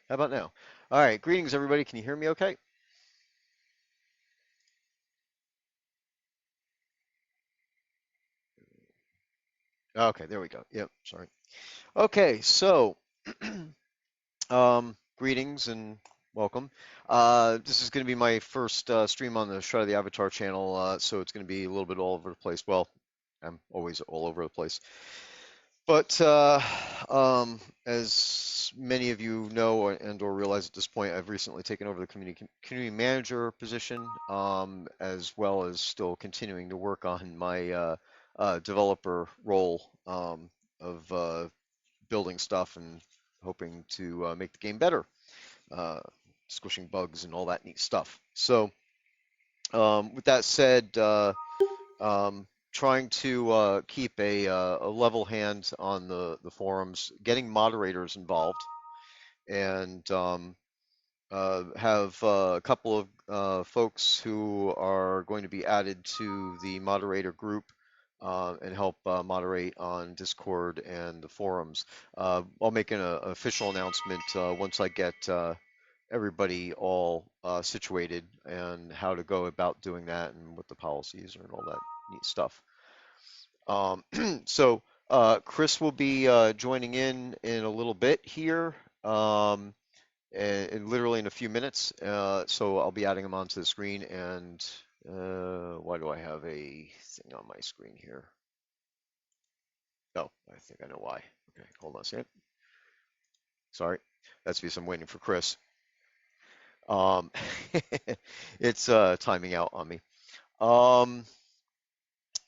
How about now? All right, greetings everybody. Can you hear me okay? Okay, there we go. Yep, sorry. Okay, so greetings and welcome. This is going to be my first stream on the Shroud of the Avatar channel, so it's going to be a little bit all over the place. Well, I'm always all over the place. But as many of you know and or realize at this point, I've recently taken over the community manager position, as well as still continuing to work on my developer role of building stuff and hoping to make the game better, uh, squishing bugs and all that neat stuff. So with that said, trying to keep a level hand on the forums, getting moderators involved, and have a couple of folks who are going to be added to the moderator group and help moderate on Discord and the forums. I'll make an official announcement once I get everybody all situated and how to go about doing that and what the policies are and all that neat stuff. Um, so Chris will be joining in a little bit here, and literally in a few minutes. So I'll be adding him onto the screen. And why do I have a thing on my screen here? Oh, I think I know why. Okay, hold on a second. Sorry, that's because I'm waiting for Chris. Um, it's timing out on me. Um,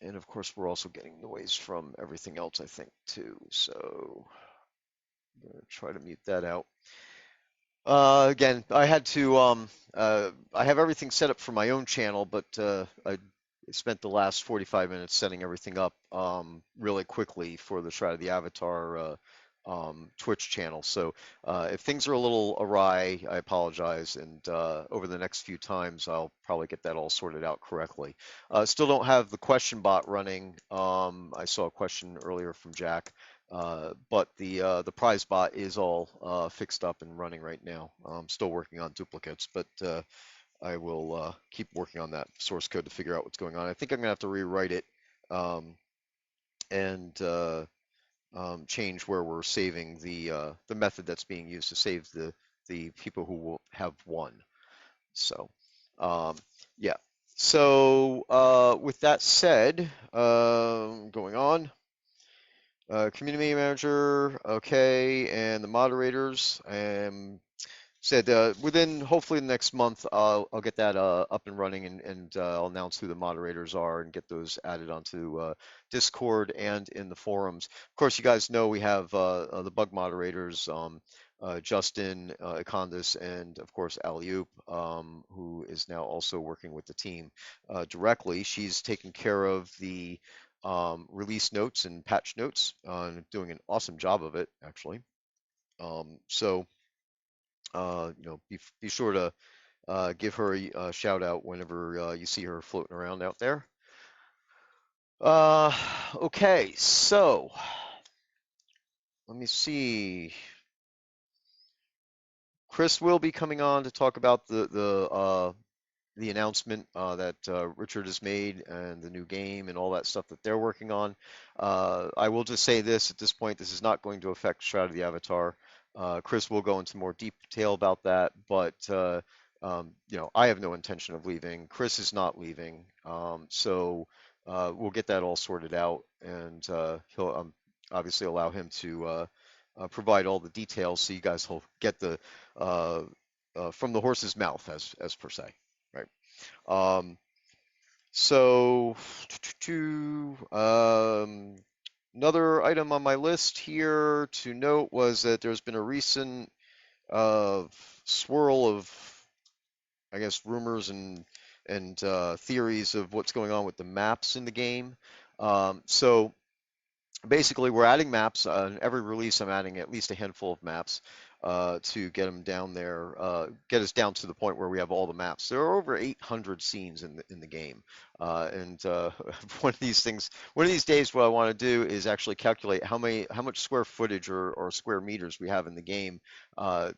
and of course, we're also getting noise from everything else, I think, too. So I'm gonna try to mute that out. Again, I had to I have everything set up for my own channel, but I spent the last 45 minutes setting everything up really quickly for the Shroud of the Avatar Twitch channel. So if things are a little awry, I apologize, and over the next few times I'll probably get that all sorted out correctly. Still don't have the question bot running. I saw a question earlier from Jack. But the prize bot is all fixed up and running right now. I'm still working on duplicates, but I will keep working on that source code to figure out what's going on. I think I'm gonna have to rewrite it um, and change where we're saving the method that's being used to save the people who will have won. So um, yeah. So with that said, going on. Community manager, okay, and the moderators. Said within hopefully the next month, I'll get that up and running and I'll announce who the moderators are and get those added onto Discord and in the forums. Of course, you guys know we have the bug moderators, Justin, Econdas, and of course Alioup, who is now also working with the team directly. She's taking care of the release notes and patch notes, and doing an awesome job of it, actually. So, be sure to give her a shout out whenever you see her floating around out there. Uh, okay, so let me see. Chris will be coming on to talk about the announcement that Richard has made and the new game and all that stuff that they're working on. I will just say this at this point: this is not going to affect Shroud of the Avatar. Chris will go into more deep detail about that, but I have no intention of leaving. Chris is not leaving, so we'll get that all sorted out, and he'll obviously allow him to provide all the details, so you guys will get the uh, from the horse's mouth, as per se, right? Um, so, another item on my list here to note was that there's been a recent uh, swirl of, I guess, rumors and theories of what's going on with the maps in the game. So basically, we're adding maps. On every release, I'm adding at least a handful of maps. to get them down there, get us down to the point where we have all the maps. There are over 800 scenes in the game, and one of these things, one of these days, what I want to do is actually calculate how much square footage or square meters we have in the game,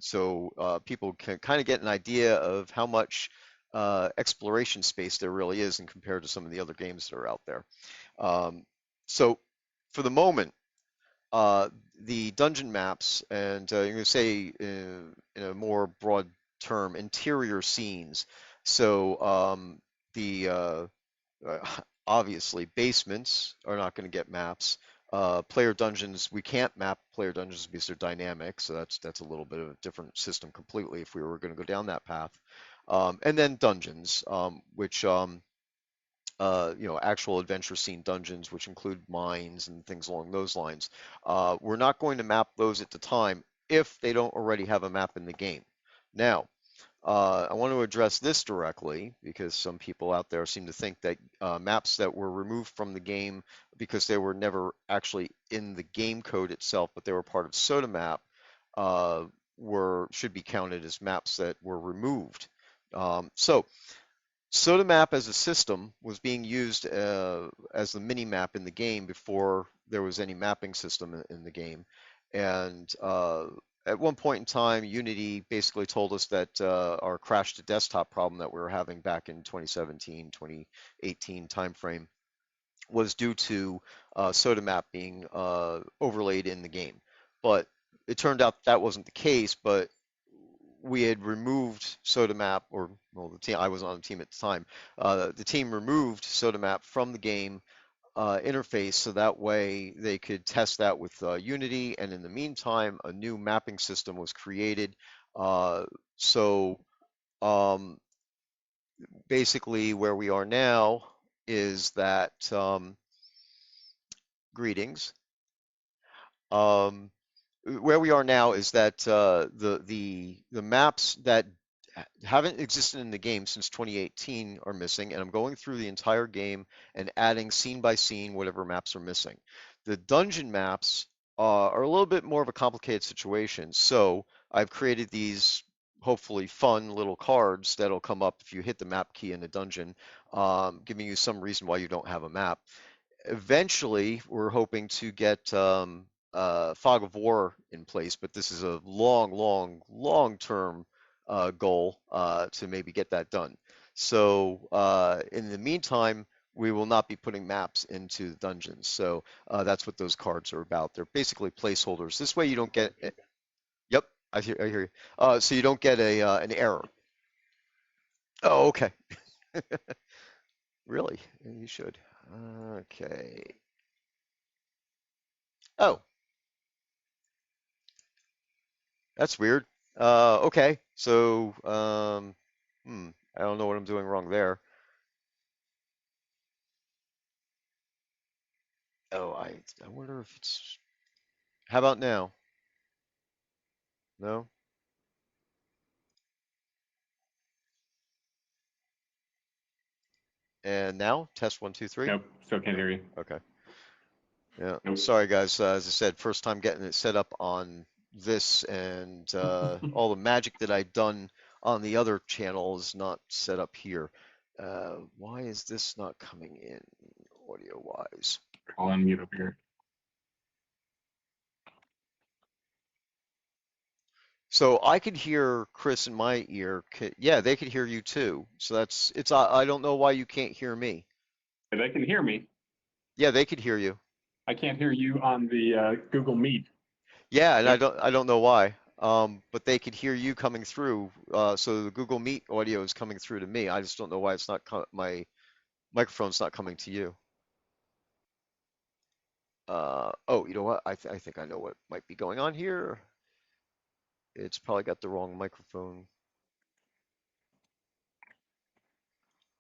so people can kind of get an idea of how much exploration space there really is, and compared to some of the other games that are out there. Um, so for the moment, uh, the dungeon maps, and you're going to say in a more broad term, interior scenes. So the uh, obviously basements are not going to get maps. Player dungeons, we can't map player dungeons because they're dynamic, so that's a little bit of a different system completely if we were going to go down that path. And then dungeons, which actual adventure scene dungeons, which include mines and things along those lines. We're not going to map those at the time if they don't already have a map in the game. Now, I want to address this directly because some people out there seem to think that maps that were removed from the game because they were never actually in the game code itself, but they were part of SodaMap, uh, should be counted as maps that were removed. So Soda Map as a system was being used as the mini map in the game before there was any mapping system in the game. And at one point in time, Unity basically told us that our crash to desktop problem that we were having back in 2017, 2018 timeframe was due to Soda Map being overlaid in the game. But it turned out that wasn't the case, but we had removed SodaMap, or well, the team I was on the team at the time. The team removed SodaMap from the game interface, so that way they could test that with Unity. And in the meantime, a new mapping system was created. Uh, so um, basically, where we are now is that greetings. Um, where we are now is that the maps that haven't existed in the game since 2018 are missing, and I'm going through the entire game and adding scene by scene whatever maps are missing. The dungeon maps are a little bit more of a complicated situation, so I've created these hopefully fun little cards that'll come up if you hit the map key in the dungeon, giving you some reason why you don't have a map. Eventually, we're hoping to get Fog of War in place, but this is a long-term goal to maybe get that done. So in the meantime, we will not be putting maps into the dungeons. So that's what those cards are about. They're basically placeholders. This way you don't get, yep, I hear you. So you don't get an error. Oh, okay. Really? You should. Okay. Oh, that's weird. Okay, so I don't know what I'm doing wrong there. Oh, I wonder if it's. How about now? No? And now? Test one, two, three. Nope, still can't No. hear you. Okay. Yeah. Nope. Sorry, guys. As I said, first time getting it set up on this, and all the magic that I'd done on the other channel is not set up here. Why is this not coming in audio-wise? I'll unmute over here. So I could hear Chris in my ear. Yeah, they could hear you too. So it's I don't know why you can't hear me. If they can hear me, Yeah, they could hear you. I can't hear you on the Google Meet. Yeah, and Yep. I don't know why. But they could hear you coming through. So the Google Meet audio is coming through to me. I just don't know why it's not my microphone's not coming to you. Oh, you know what? I think I know what might be going on here. It's probably got the wrong microphone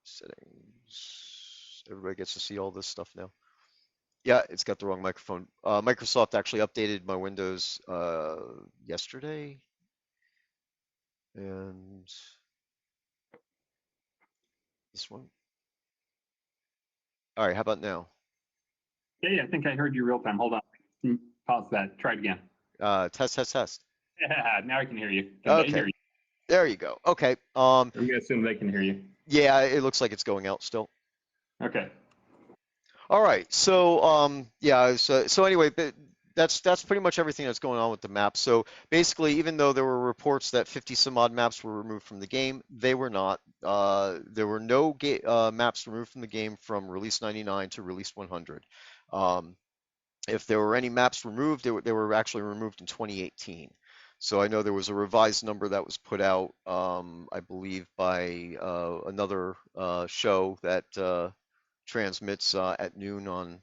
settings. Everybody gets to see all this stuff now. Yeah, it's got the wrong microphone. Microsoft actually updated my Windows yesterday, and this one. All right, how about now? Yeah, I think I heard you real time. Hold on. Pause that. Try it again. Test, test, test. Yeah, now I can hear you. Can they Okay, hear you? there you go. Okay. I'm gonna assume they can hear you. Yeah, it looks like it's going out still. Okay. All right. So, yeah. So anyway, but that's pretty much everything that's going on with the map. So basically, even though there were reports that 50 some odd maps were removed from the game, they were not. There were no maps removed from the game from release 99 to release 100. Um, if there were any maps removed, they were actually removed in 2018. So I know there was a revised number that was put out, I believe, by another show that transmits at noon on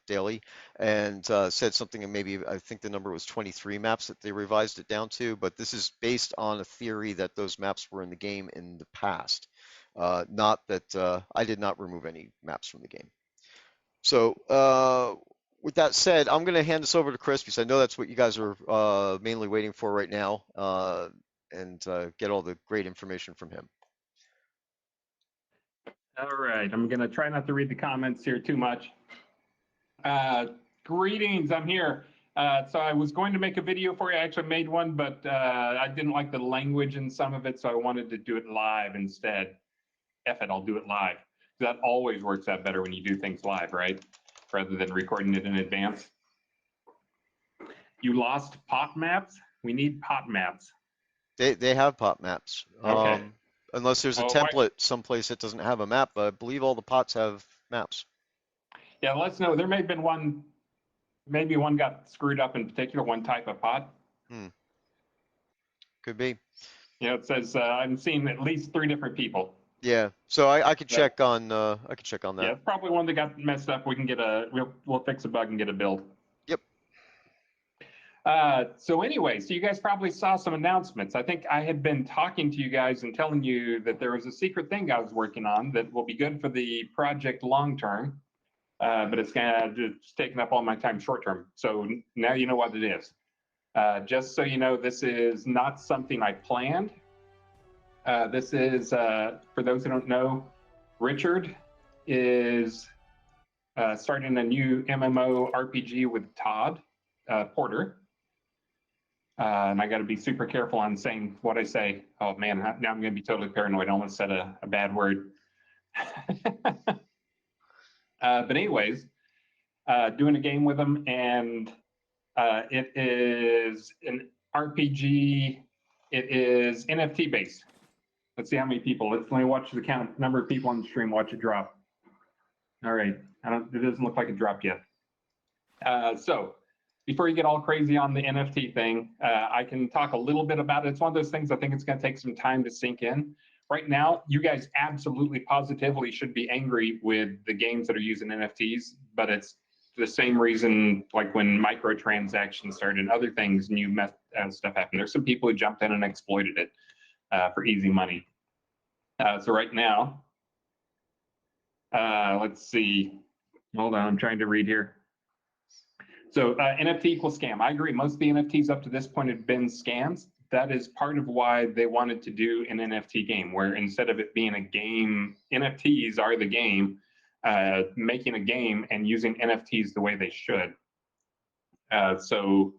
daily, and said something, and maybe I think the number was 23 maps that they revised it down to. But this is based on a theory that those maps were in the game in the past, not that I did not remove any maps from the game. So, with that said, I'm going to hand this over to Chris because I know that's what you guys are mainly waiting for right now, and get all the great information from him. All right. I'm gonna try not to read the comments here too much. Greetings. I'm here. So I was going to make a video for you. I actually made one, but I didn't like the language in some of it, so I wanted to do it live instead. F it, I'll do it live. That always works out better when you do things live, right? Rather than recording it in advance. You lost pot maps? We need pot maps. They have pop maps. Okay. Unless there's a Well, template someplace that doesn't have a map, but I believe all the pots have maps. yeah, let us know. There may have been one, maybe one got screwed up in particular, one type of pot. Could be. You know, it says I'm seeing at least 3 different people. Yeah. So I could That, check on yeah, that. it's probably one that got messed up. We can get we'll fix a bug and get a build. Yep. So anyway, so you guys probably saw some announcements. I think I had been talking to you guys and telling you that there was a secret thing I was working on that will be good for the project long term, but it's kind of just taking up all my time short term. So now you know what it is. Just so you know, this is not something I planned. This is, for those who don't know, Richard is starting a new MMO RPG with Todd Porter. And I got to be super careful on saying what I say. Oh man, now I'm going to be totally paranoid. I almost said a bad word. But anyways, doing a game with them, and it is an RPG. It is NFT based. Let's see how many people. Let me watch the count. Number of people on the stream. Watch it drop. All right. It doesn't look like it dropped yet. So before you get all crazy on the NFT thing, I can talk a little bit about it. It's one of those things I think it's going to take some time to sink in. Right now, you guys absolutely positively should be angry with the games that are using NFTs, but it's the same reason like when microtransactions started and other things, new stuff happened. There's some people who jumped in and exploited it for easy money. So right now, let's see. Hold on, I'm trying to read here. So NFT equals scam. I agree. Most of the NFTs up to this point have been scams. That is part of why they wanted to do an NFT game, where instead of it being a game, NFTs are the game, making a game and using NFTs the way they should. So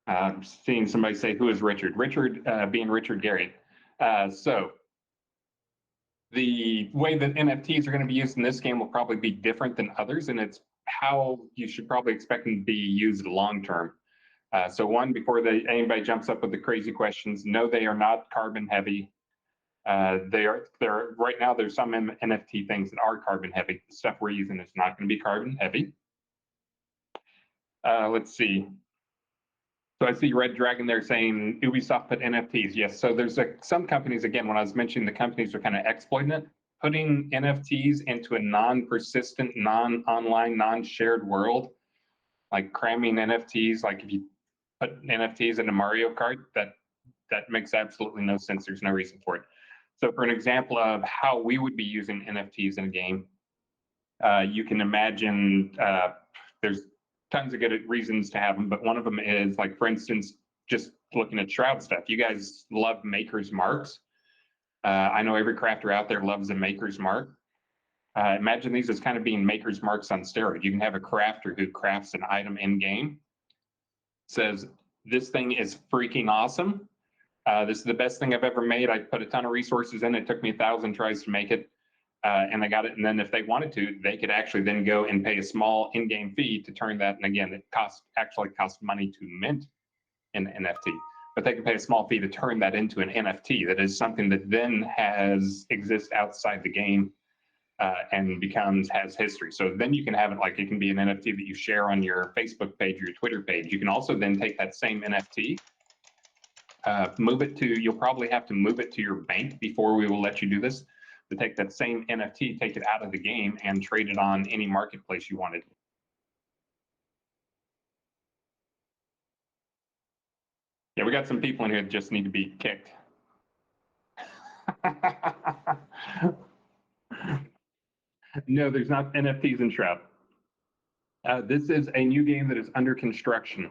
I'm seeing somebody say, who is Richard? Richard being Richard Garriott. So the way that NFTs are going to be used in this game will probably be different than others, and it's how you should probably expect them to be used long term. So one, before anybody jumps up with the crazy questions, no, they are not carbon heavy. They're right now. There's some NFT things that are carbon heavy. The stuff we're using is not going to be carbon heavy. Let's see. So I see Red Dragon there saying Ubisoft put NFTs. Yes. So there's some companies, again, when I was mentioning the companies are kind of exploiting it, putting NFTs into a non-persistent, non-online, non-shared world, like cramming NFTs. Like if you put NFTs into Mario Kart, that makes absolutely no sense. There's no reason for it. So for an example of how we would be using NFTs in a game, you can imagine there's tons of good reasons to have them, but one of them is like, for instance, just looking at Shroud stuff. You guys love Maker's Marks. I know every crafter out there loves a Maker's Mark. Imagine these as kind of being Maker's Marks on steroids. You can have a crafter who crafts an item in game, says, this thing is freaking awesome. This is the best thing I've ever made. I put a ton of resources in. It took me 1,000 tries to make it, and I got it. And then if they wanted to, they could actually then go and pay a small in-game fee to turn that. And again, it actually costs money to mint an NFT, but they can pay a small fee to turn that into an NFT. That is something that then exists outside the game and has history. So then you can have it like it can be an NFT that you share on your Facebook page or your Twitter page. You can also then take that same NFT, you'll probably have to move it to your bank before we will let you do this, to take that same NFT, take it out of the game and trade it on any marketplace you wanted. Yeah, we got some people in here that just need to be kicked. No, there's not NFTs in Shroud. This is a new game that is under construction.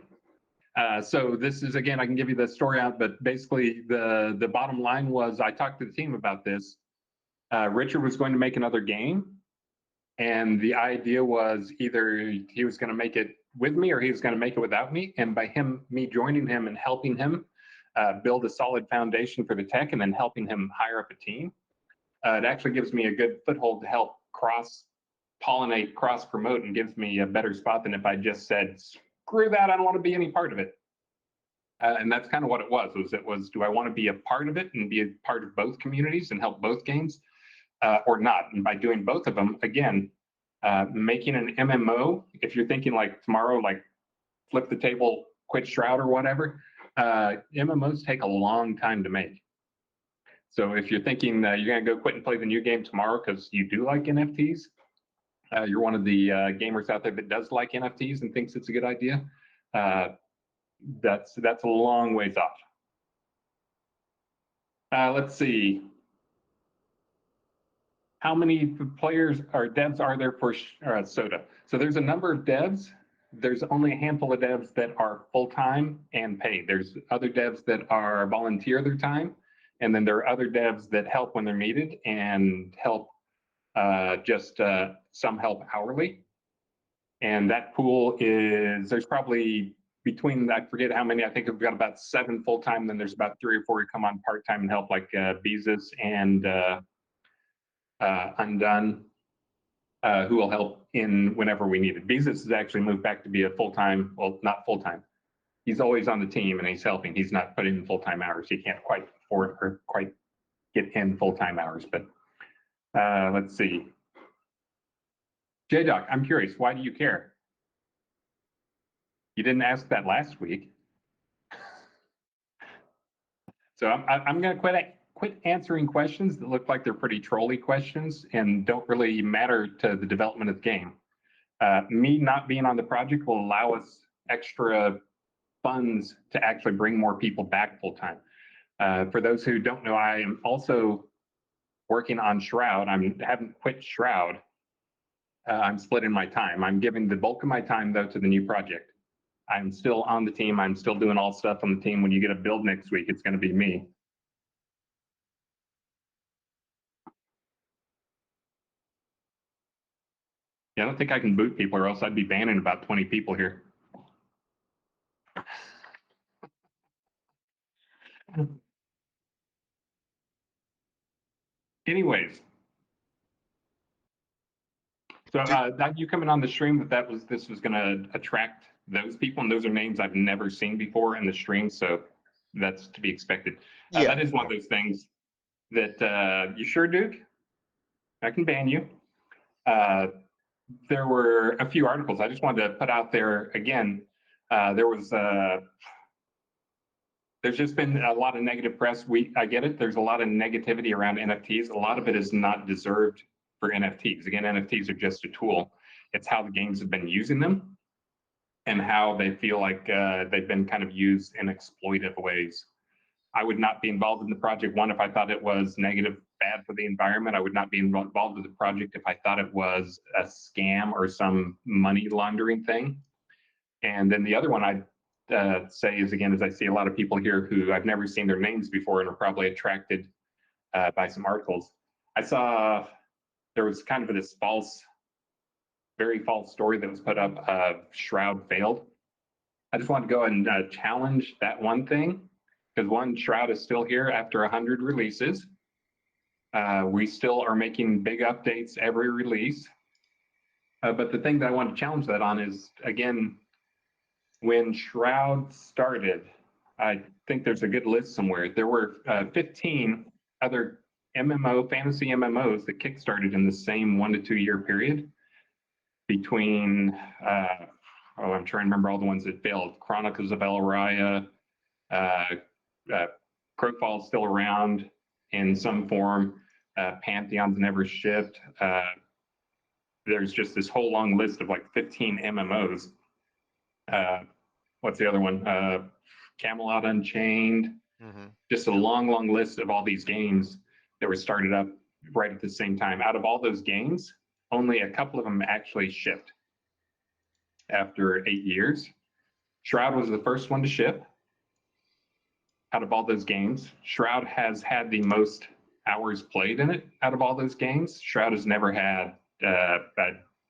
So this is, again, I can give you the story out, but basically the bottom line was I talked to the team about this. Richard was going to make another game, and the idea was either he was going to make it with me or he was going to make it without me. And by me joining him and helping him build a solid foundation for the tech and then helping him hire up a team, it actually gives me a good foothold to help cross-pollinate, cross-promote, and gives me a better spot than if I just said, screw that, I don't want to be any part of it. And that's kind of what it was. Do I want to be a part of it and be a part of both communities and help both games or not? And by doing both of them, again, making an MMO, if you're thinking like tomorrow, like flip the table, quit Shroud or whatever, MMOs take a long time to make. So if you're thinking you're going to go quit and play the new game tomorrow because you do like NFTs, you're one of the gamers out there that does like NFTs and thinks it's a good idea, that's a long ways off. Let's see. How many players or devs are there for Soda? So there's a number of devs. There's only a handful of devs that are full-time and paid. There's other devs that are volunteer their time. And then there are other devs that help when they're needed and help some help hourly. And that pool there's probably between, I forget how many, I think we've got about 7 full-time, then there's about 3 or 4 who come on part-time and help, like Beezus and Undone, who will help in whenever we need it. Beezus has actually moved back to be a full-time, well, not full-time. He's always on the team and he's helping. He's not putting in full-time hours. He can't quite afford or quite get in full-time hours, but let's see. J-Doc, I'm curious, why do you care? You didn't ask that last week. So I'm going to quit answering questions that look like they're pretty trolly questions and don't really matter to the development of the game. Me not being on the project will allow us extra funds to actually bring more people back full time. For those who don't know, I am also working on Shroud. I haven't quit Shroud. I'm splitting my time. I'm giving the bulk of my time, though, to the new project. I'm still on the team. I'm still doing all stuff on the team. When you get a build next week, it's going to be me. Yeah, I don't think I can boot people, or else I'd be banning about 20 people here. Anyways, so that you coming on the stream, this was going to attract those people, and those are names I've never seen before in the stream, so that's to be expected. Yeah. That is one of those things that you sure, Duke? I can ban you. There were a few articles I just wanted to put out there again. There's just been a lot of negative press. I get it. There's a lot of negativity around NFTs. A lot of it is not deserved for NFTs. Again, NFTs are just a tool. It's how the games have been using them and how they feel like they've been kind of used in exploitative ways. I would not be involved in the project, one, if I thought it was negative, bad for the environment. I would not be involved with the project if I thought it was a scam or some money laundering thing. And then the other one I'd say is, again, as I see a lot of people here who I've never seen their names before and are probably attracted by some articles. I saw there was kind of this very false story that was put up of Shroud failed. I just want to go and challenge that one thing, because one, Shroud is still here after 100 releases. We still are making big updates every release. But the thing that I want to challenge that on is, again, when Shroud started, I think there's a good list somewhere. There were 15 other fantasy MMOs that kickstarted in the same 1 to 2 year period between, I'm trying to remember all the ones that failed. Chronicles of El Raya, Crowfall's still around in some form. Pantheon's never shipped. There's just this whole long list of like 15 MMOs. What's the other one? Camelot Unchained. Just a long list of all these games that were started up right at the same time. Out of all those games, only a couple of them actually shipped after 8 years. Shroud was the first one to ship out of all those games. Shroud has had the most hours played in it out of all those games. Shroud has never had a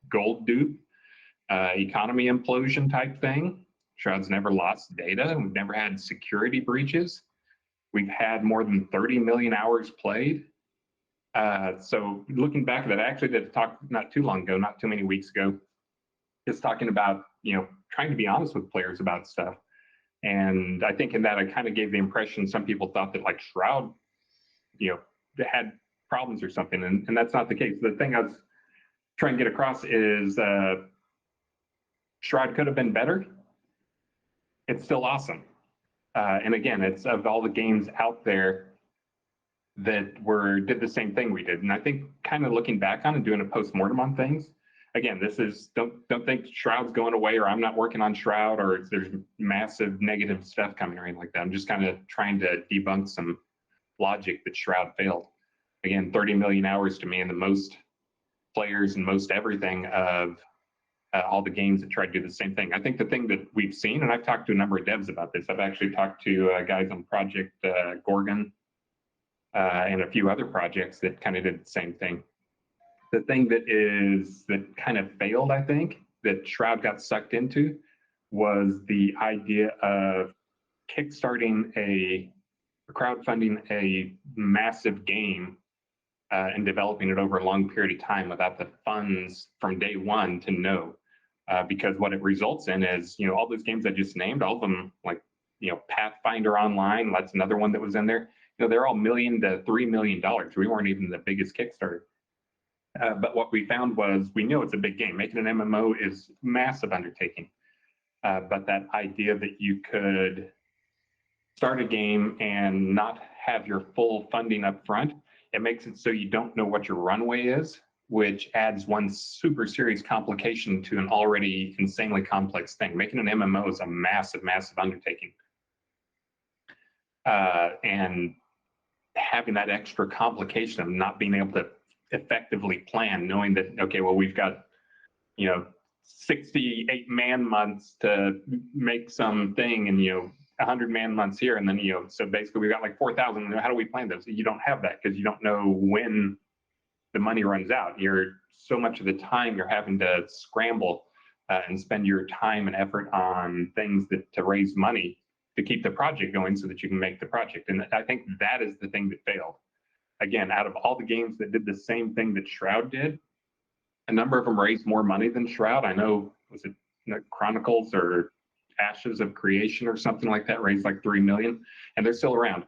gold dupe, economy implosion type thing. Shroud's never lost data. We've never had security breaches. We've had more than 30 million hours played. So looking back at that, I actually did a talk not too long ago, not too many weeks ago, just talking about, trying to be honest with players about stuff. And I think in that I kind of gave the impression some people thought that like Shroud, had problems or something, and that's not the case. The thing I was trying to get across is Shroud could have been better. It's still awesome. And again, it's of all the games out there that did the same thing we did. And I think kind of looking back on and doing a post-mortem on things, again, this is, don't think Shroud's going away or I'm not working on Shroud or there's massive negative stuff coming or anything like that. I'm just kind of trying to debunk some logic that Shroud failed. Again, 30 million hours to me and the most players and most everything of all the games that tried to do the same thing. I think the thing that we've seen, and I've talked to a number of devs about this, I've actually talked to guys on Project Gorgon and a few other projects that kind of did the same thing. The thing that kind of failed, I think, that Shroud got sucked into was the idea of kickstarting crowdfunding a massive game and developing it over a long period of time without the funds from day one to know. Because what it results in is, all those games I just named, all of them, like, Pathfinder Online, that's another one that was in there. They're all $1 million to $3 million. We weren't even the biggest Kickstarter. But what we found was we knew it's a big game. Making an MMO is massive undertaking. But that idea that you could start a game and not have your full funding up front, it makes it so you don't know what your runway is, which adds one super serious complication to an already insanely complex thing. Making an MMO is a massive undertaking. And having that extra complication of not being able to effectively plan, knowing that, okay, well, we've got, 68 man months to make something and, 100 man months here. And then, so basically we've got like 4,000. How do we plan those? You don't have that because you don't know when the money runs out. So much of the time you're having to scramble and spend your time and effort on things to raise money to keep the project going so that you can make the project. And I think that is the thing that failed. Again, out of all the games that did the same thing that Shroud did, a number of them raised more money than Shroud. I know, was it Chronicles or Ashes of Creation or something like that, raised like 3 million, and they're still around.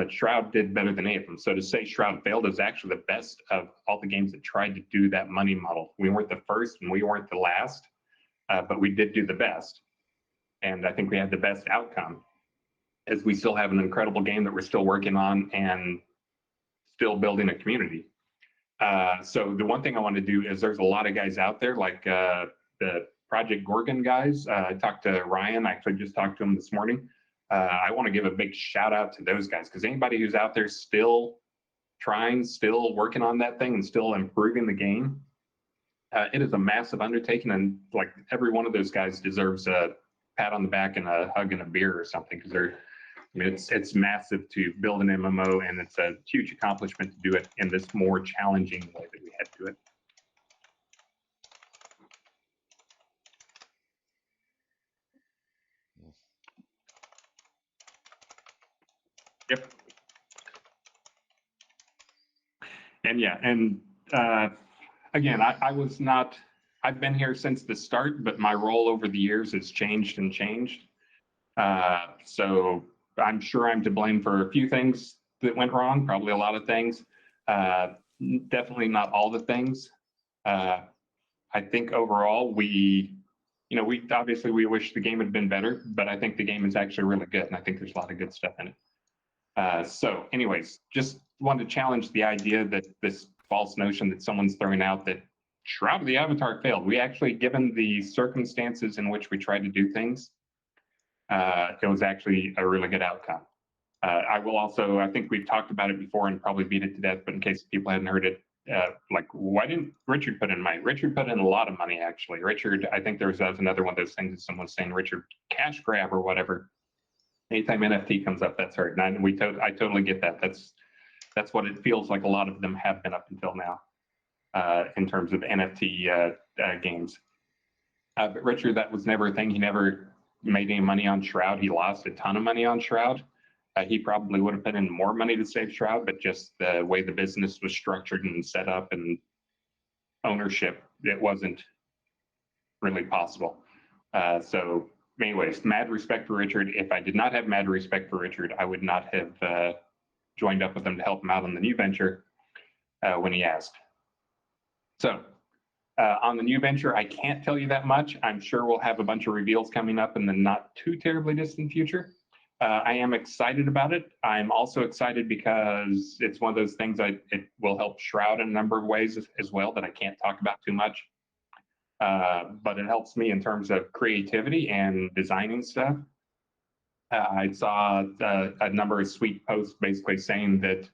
Shroud did better than any of them. So to say Shroud failed is actually the best of all the games that tried to do that money model. We weren't the first and we weren't the last, but we did do the best. And I think we had the best outcome, as we still have an incredible game that we're still working on and still building a community. So the one thing I want to do is there's a lot of guys out there like the Project Gorgon guys. I talked to Ryan, I actually just talked to him this morning. I want to give a big shout out to those guys, because anybody who's out there still trying, still working on that thing and still improving the game, it is a massive undertaking, and like every one of those guys deserves a pat on the back and a hug and a beer or something, because it's massive to build an MMO, and it's a huge accomplishment to do it in this more challenging way that we had to do it. Yep. And yeah, and again, I was not, I've been here since the start, but my role over the years has changed and changed. So I'm sure I'm to blame for a few things that went wrong, probably a lot of things. Uh, Definitely not all the things. Uh, I think overall we obviously we wish the game had been better, but I think the game is actually really good, and I think there's a lot of good stuff in it. So, anyways, just wanted to challenge the idea that this false notion that someone's throwing out that Shroud of the Avatar failed. We actually, given the circumstances in which we tried to do things, it was actually a really good outcome. I will also, I think we've talked about it before and probably beat it to death, but in case people hadn't heard it, like, why didn't Richard put in money? Richard put in a lot of money, actually. Richard, I think that was another one of those things that someone's saying, Richard, cash grab or whatever. Anytime NFT comes up, that's hurt. And I totally get that. That's what it feels like a lot of them have been up until now in terms of NFT games. But Richard, that was never a thing. He never made any money on Shroud. He lost a ton of money on Shroud. He probably would have put in more money to save Shroud, but just the way the business was structured and set up and ownership, it wasn't really possible. So anyways, mad respect for Richard. If I did not have mad respect for Richard, I would not have joined up with him to help him out on the new venture when he asked. So on the new venture, I can't tell you that much. I'm sure we'll have a bunch of reveals coming up in the not too terribly distant future. I am excited about it. I'm also excited because it's one of those things it will help Shroud in a number of ways as well that I can't talk about too much. But it helps me in terms of creativity and designing stuff. I saw a number of sweet posts basically saying that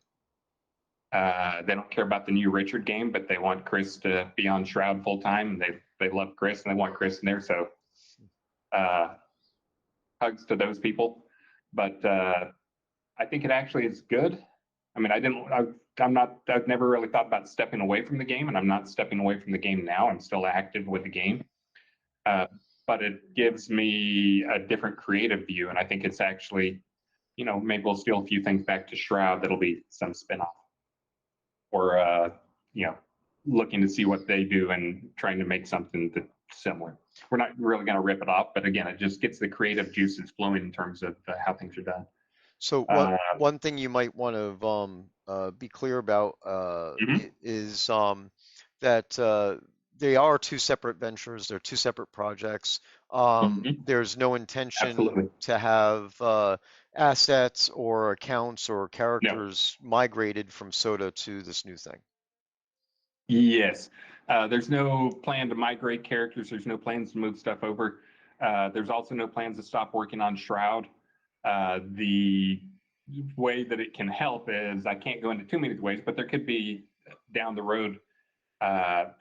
they don't care about the new Richard game, but they want Chris to be on Shroud full time. They love Chris and they want Chris in there. So hugs to those people. But I think it actually is good. I mean, I've never really thought about stepping away from the game, and I'm not stepping away from the game now. I'm still active with the game. But it gives me a different creative view, and I think it's actually, maybe we'll steal a few things back to Shroud that'll be some spinoff, or looking to see what they do and trying to make something that's similar. We're not really going to rip it off, but again, it just gets the creative juices flowing in terms of how things are done. So one thing you might want to be clear about Mhm. is that they are two separate ventures. They're two separate projects. There's no intention Absolutely. to have assets or accounts or No. characters migrated from Soda to this new thing. Yes. There's no plan to migrate characters. There's no plans to move stuff over. There's also no plans to stop working on Shroud. The way that it can help is, I can't go into too many ways, but there could be down the road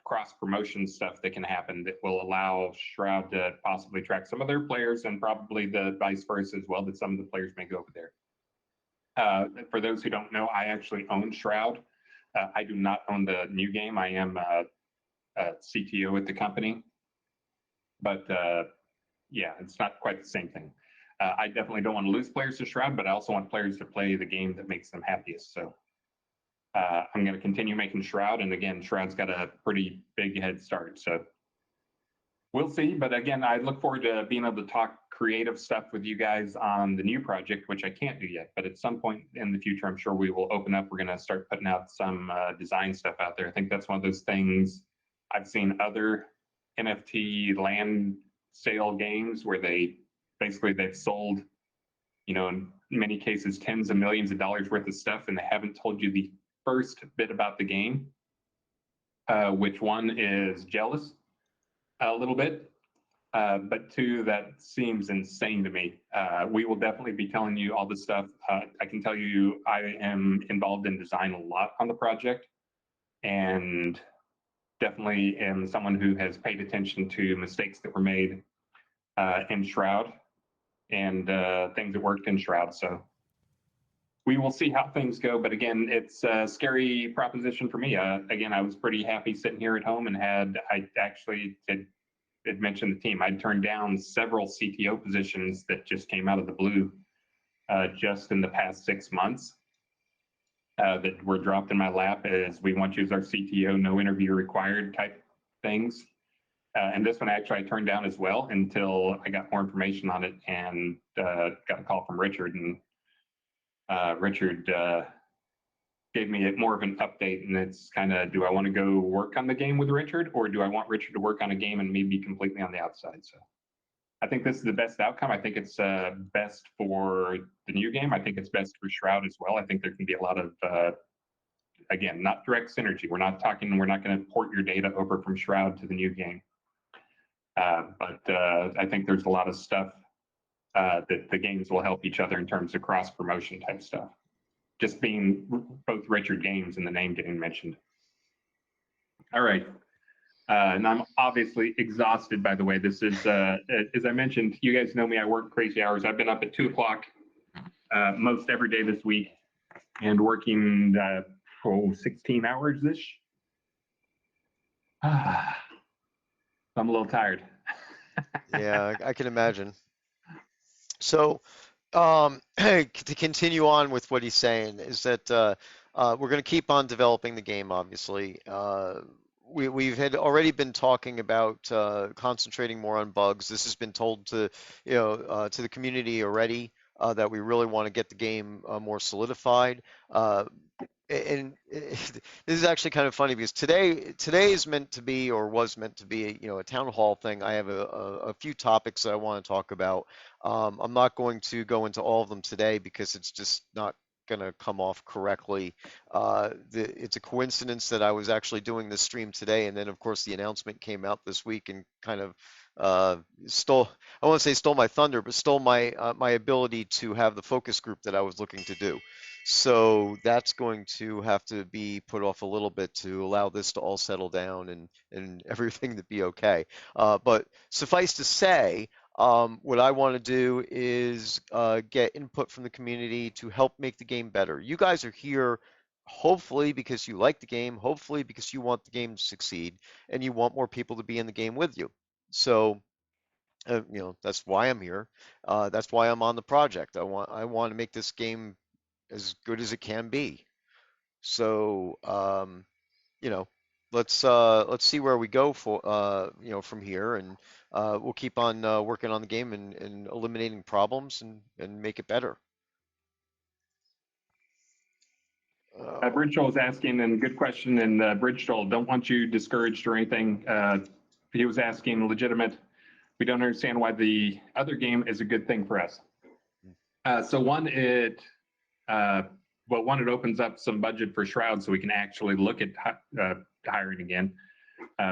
cross promotion stuff that can happen that will allow Shroud to possibly track some of their players, and probably the vice versa as well, that some of the players may go over there. For those who don't know, I actually own Shroud. I do not own the new game. I am a CTO at the company, but yeah, it's not quite the same thing. I definitely don't want to lose players to Shroud, but I also want players to play the game that makes them happiest. So I'm going to continue making Shroud, and again, Shroud's got a pretty big head start. So we'll see. But again, I look forward to being able to talk creative stuff with you guys on the new project, which I can't do yet. But at some point in the future, I'm sure we will open up. We're going to start putting out some design stuff out there. I think that's one of those things I've seen other NFT land sale games where they've sold, in many cases, tens of millions of dollars worth of stuff, and they haven't told you the first bit about the game, which one is jealous a little bit. But two, that seems insane to me. We will definitely be telling you all this stuff. I can tell you I am involved in design a lot on the project, and definitely am someone who has paid attention to mistakes that were made in Shroud, and things that worked in Shroud. So we will see how things go. But again, it's a scary proposition for me. Again, I was pretty happy sitting here at home, and I actually had mentioned the team. I'd turned down several CTO positions that just came out of the blue just in the past 6 months that were dropped in my lap as we want you as our CTO, no interview required type things. And this one actually I turned down as well until I got more information on it and got a call from Richard. And Richard gave me more of an update. And it's kind of, do I want to go work on the game with Richard, or do I want Richard to work on a game and me be completely on the outside? So I think this is the best outcome. I think it's best for the new game. I think it's best for Shroud as well. I think there can be a lot of again, not direct synergy. We're not going to port your data over from Shroud to the new game. But I think there's a lot of stuff that the games will help each other in terms of cross promotion type stuff. Just being both Richard games and the name getting mentioned. All right. And I'm obviously exhausted, by the way. This is, as I mentioned, you guys know me, I work crazy hours. I've been up at 2 o'clock most every day this week and working 16 hours-ish. I'm a little tired. Yeah, I can imagine. So, to continue on with what he's saying is that we're going to keep on developing the game, obviously. We've had already been talking about concentrating more on bugs. This has been told to, to the community already that we really want to get the game more solidified. And this is actually kind of funny because today is meant to be, or was meant to be, a town hall thing. I have a few topics that I want to talk about. I'm not going to go into all of them today because it's just not going to come off correctly. It's a coincidence that I was actually doing this stream today, and then of course the announcement came out this week and kind of stole, I won't say stole my thunder, but stole my ability to have the focus group that I was looking to do. So that's going to have to be put off a little bit to allow this to all settle down and everything to be okay. But suffice to say, what I want to do is get input from the community to help make the game better. You guys are here hopefully because you like the game, hopefully because you want the game to succeed, and you want more people to be in the game with you. So, that's why I'm here. That's why I'm on the project. I want to make this game as good as it can be. So, you know, let's see where we go for from here, and we'll keep on working on the game and eliminating problems and make it better. Bridge Troll is asking, and good question. And Bridge Troll, don't want you discouraged or anything. He was asking legitimate. We don't understand why the other game is a good thing for us. So one, it opens up some budget for Shroud, so we can actually look at hiring again.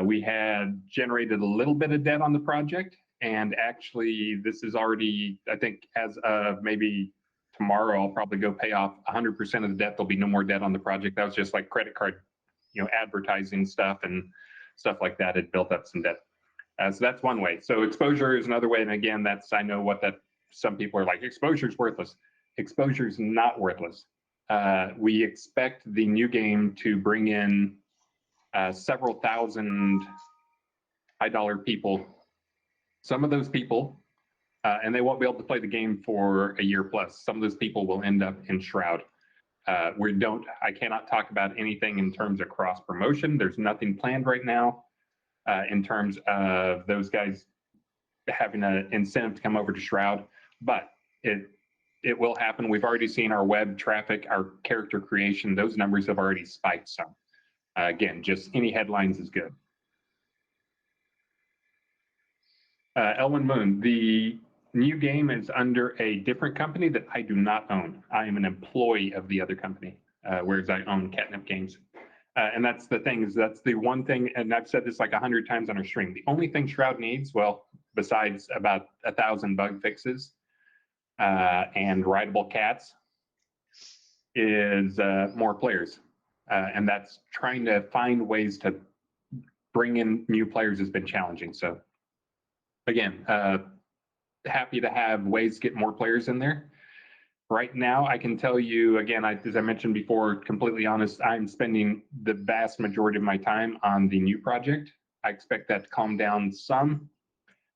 We had generated a little bit of debt on the project, and actually, this is already, I think, as of maybe tomorrow, I'll probably go pay off 100% of the debt. There'll be no more debt on the project. That was just like credit card, advertising stuff and stuff like that. It built up some debt. So that's one way. So exposure is another way. And again, I know what that some people are like, exposure is worthless. Exposure is not worthless. We expect the new game to bring in several thousand high-dollar people. Some of those people, and they won't be able to play the game for a year plus. Some of those people will end up in Shroud. I cannot talk about anything in terms of cross promotion. There's nothing planned right now in terms of those guys having an incentive to come over to Shroud, but it will happen. We've already seen our web traffic, our character creation, those numbers have already spiked some. Again, just any headlines is good. Elwin Moon, the new game is under a different company that I do not own. I am an employee of the other company, whereas I own Catnip Games. And that's the thing, is that's the one thing, and I've said this like 100 times on our stream, the only thing Shroud needs, well, besides about 1,000 bug fixes and rideable cats, is more players. And that's trying to find ways to bring in new players has been challenging. So again, happy to have ways to get more players in there. Right now, I can tell you, again, as I mentioned before, completely honest, I'm spending the vast majority of my time on the new project. I expect that to calm down some,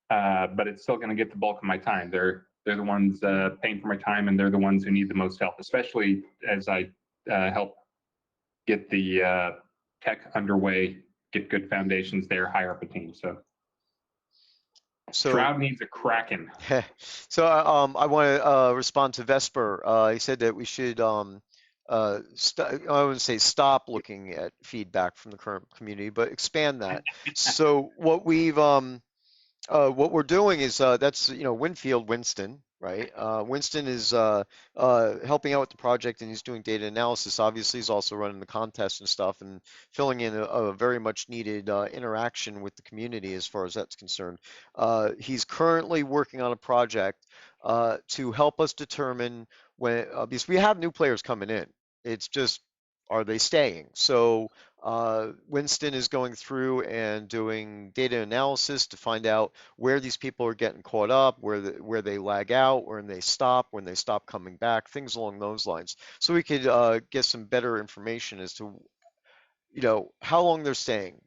but it's still going to get the bulk of my time. There They're the ones paying for my time, and they're the ones who need the most help, especially as I help get the tech underway, get good foundations there, hire up a team. So So Shroud needs a Kraken. So I want to respond to Vesper. He said that we should I wouldn't say stop looking at feedback from the current community, but expand that. So what we're doing is that's Winston, right? Winston is helping out with the project, and he's doing data analysis. Obviously, he's also running the contest and stuff, and filling in a very much needed interaction with the community as far as that's concerned. He's currently working on a project to help us determine when, because we have new players coming in. It's just, are they staying? So Winston is going through and doing data analysis to find out where these people are getting caught up, where they lag out, when they stop coming back, things along those lines. So we could get some better information as to how long they're staying.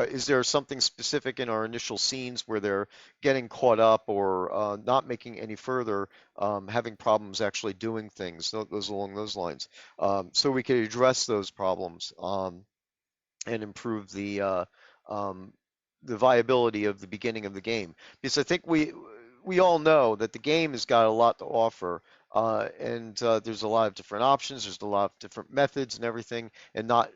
Is there something specific in our initial scenes where they're getting caught up or not making any further, having problems actually doing things, those along those lines. So we could address those problems. And improve um, the viability of the beginning of the game. Because I think we all know that the game has got a lot to offer, and there's a lot of different options. There's a lot of different methods and everything, and not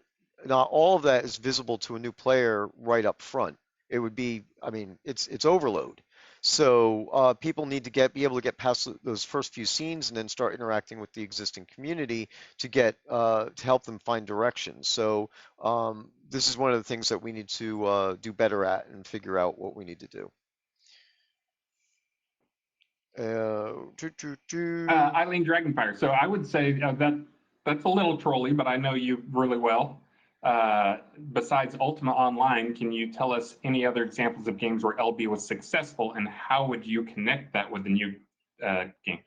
all of that is visible to a new player right up front. It would be, I mean, it's overload. So people need to be able to get past those first few scenes and then start interacting with the existing community to help them find direction. So this is one of the things that we need to do better at and figure out what we need to do. Eileen Dragonfire. So I would say that's a little trolly, but I know you really well. Besides Ultima Online, can you tell us any other examples of games where LB was successful, and how would you connect that with the new game?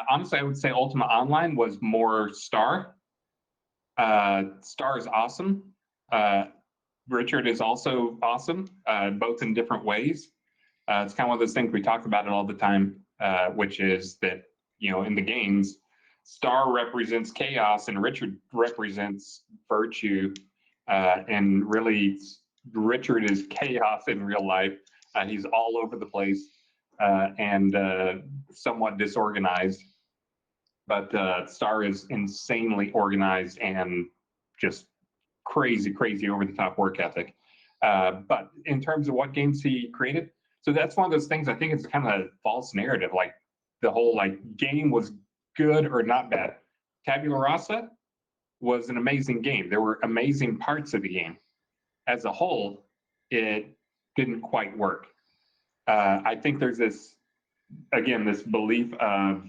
Honestly, I would say Ultima Online was more Star. Star is awesome. Richard is also awesome, both in different ways. It's kind of one of those things we talk about it all the time, which is that, in the games, Star represents chaos and Richard represents virtue. And really, Richard is chaos in real life. He's all over the place and somewhat disorganized. But Star is insanely organized and just crazy, crazy over the top work ethic. But in terms of what games he created, so that's one of those things. I think it's kind of a false narrative. Like the whole game was good or not bad. Tabula Rasa was an amazing game. There were amazing parts of the game. As a whole, it didn't quite work. I think there's this belief of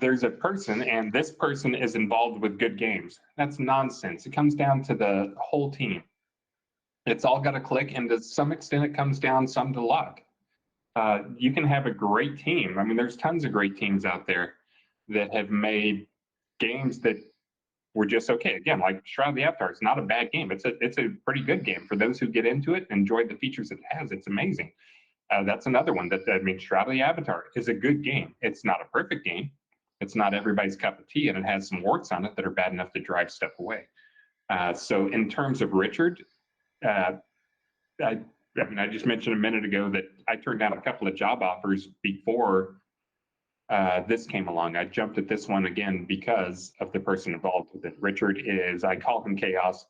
there's a person and this person is involved with good games. That's nonsense. It comes down to the whole team. It's all got to click, and to some extent, it comes down some to luck. You can have a great team. I mean, there's tons of great teams out there that have made games that were just okay. Again, like Shroud of the Avatar, it's not a bad game. It's a pretty good game for those who get into it, enjoy the features it has. It's amazing. That's another one Shroud of the Avatar is a good game. It's not a perfect game. It's not everybody's cup of tea, and it has some warts on it that are bad enough to drive stuff away. So in terms of Richard, I just mentioned a minute ago that I turned down a couple of job offers before this came along. I jumped at this one again because of the person involved with it. Richard I call him chaos,